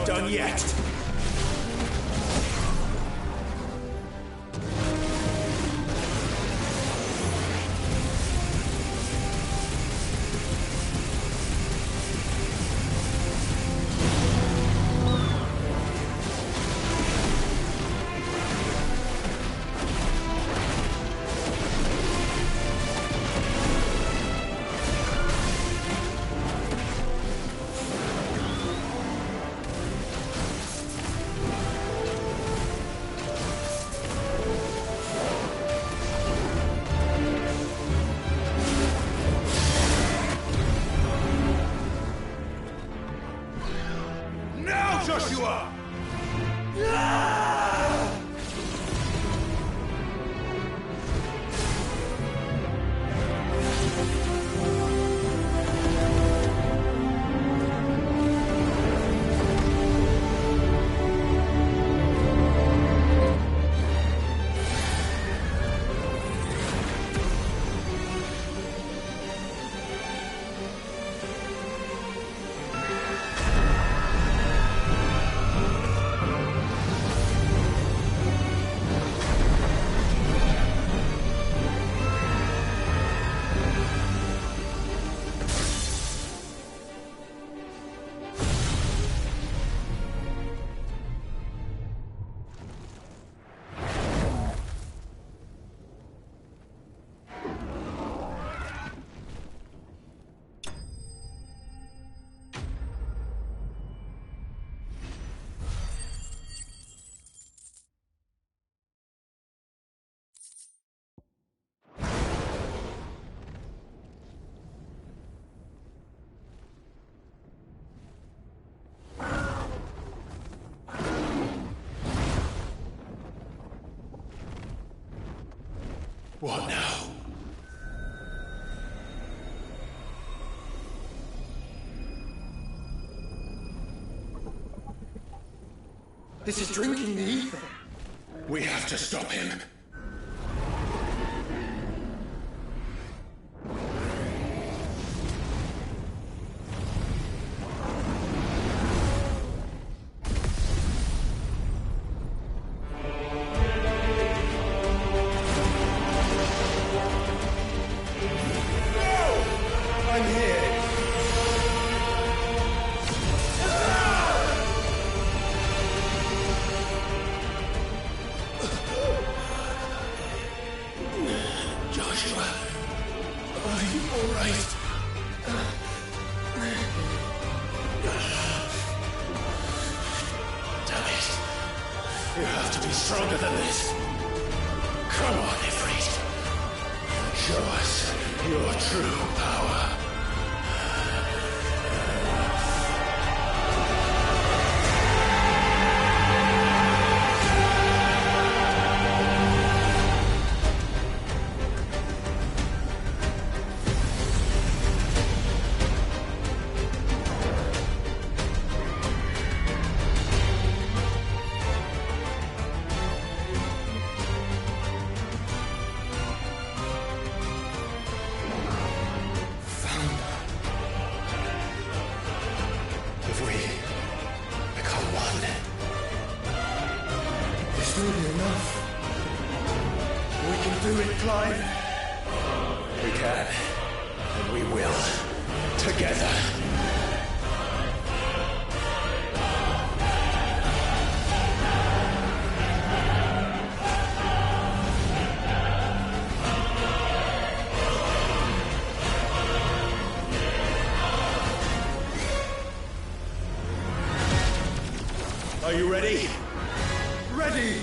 Done yet. Joshua! What now? This is drinking the ether. We have to stop him. Joshua, are you all right? Damn it. You have to be stronger than this. Come on, Ifrit. Show us your true power. Are you ready? Ready!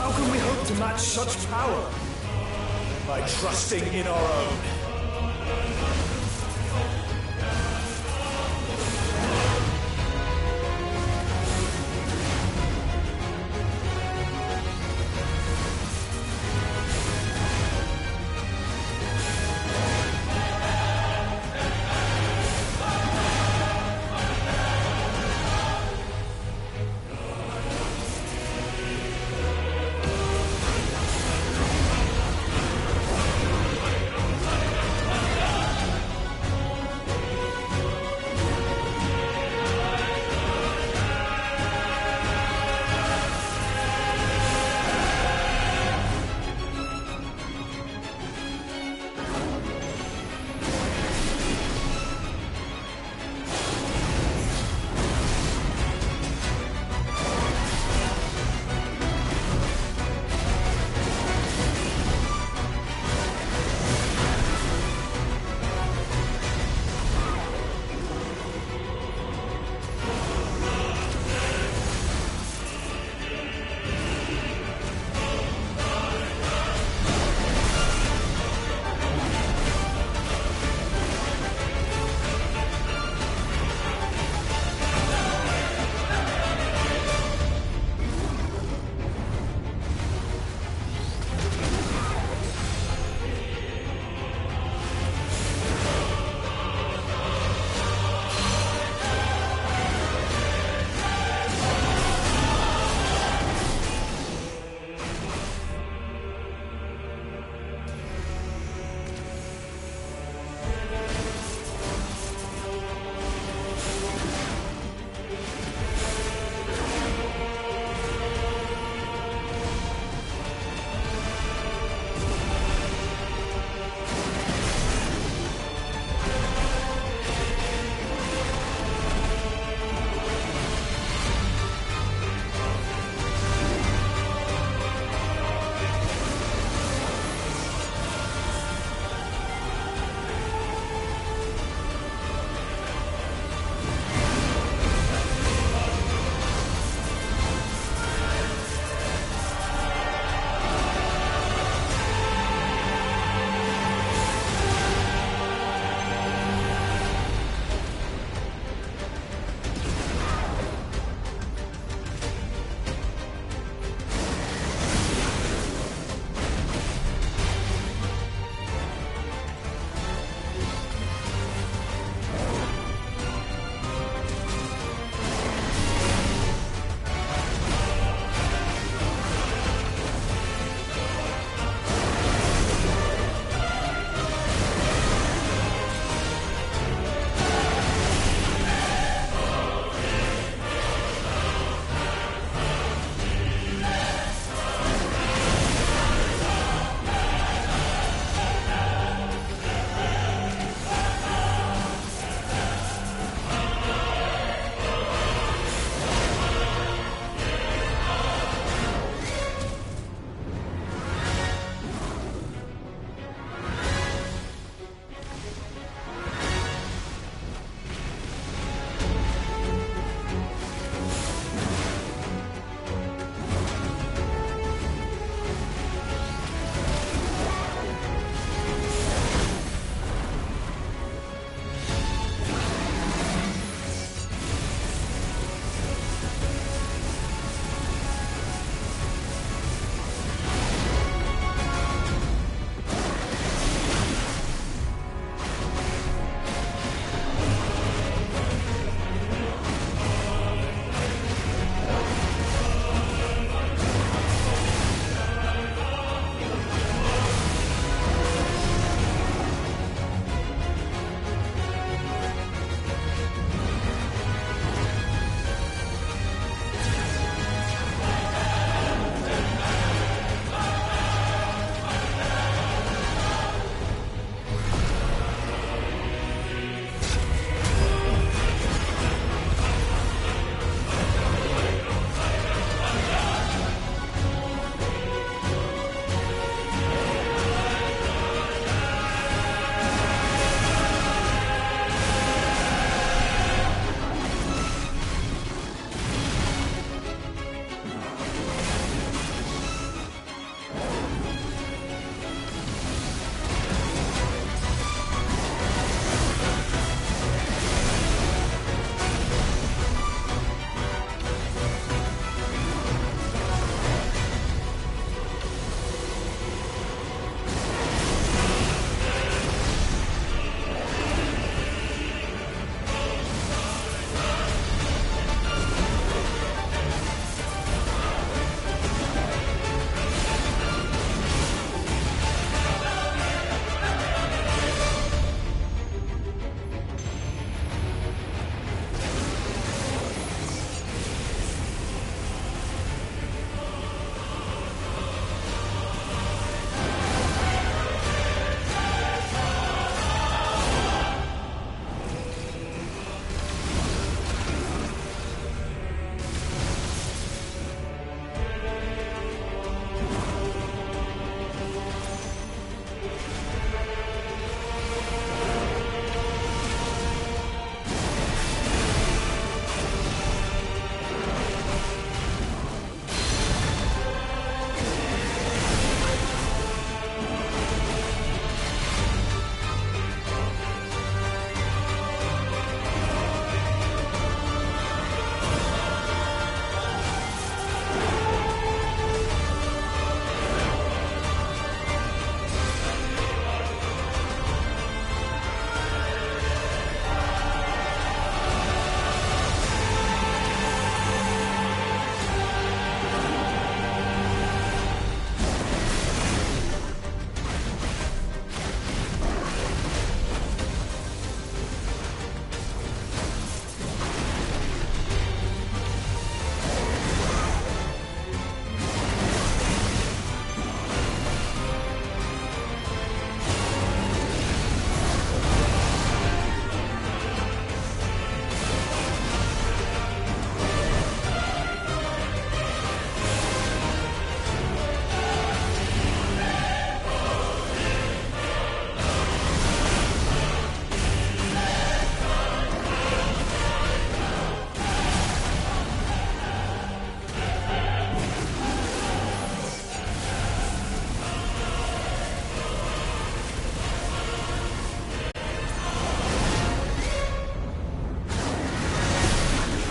How can we hope to match such power? By trusting in our own.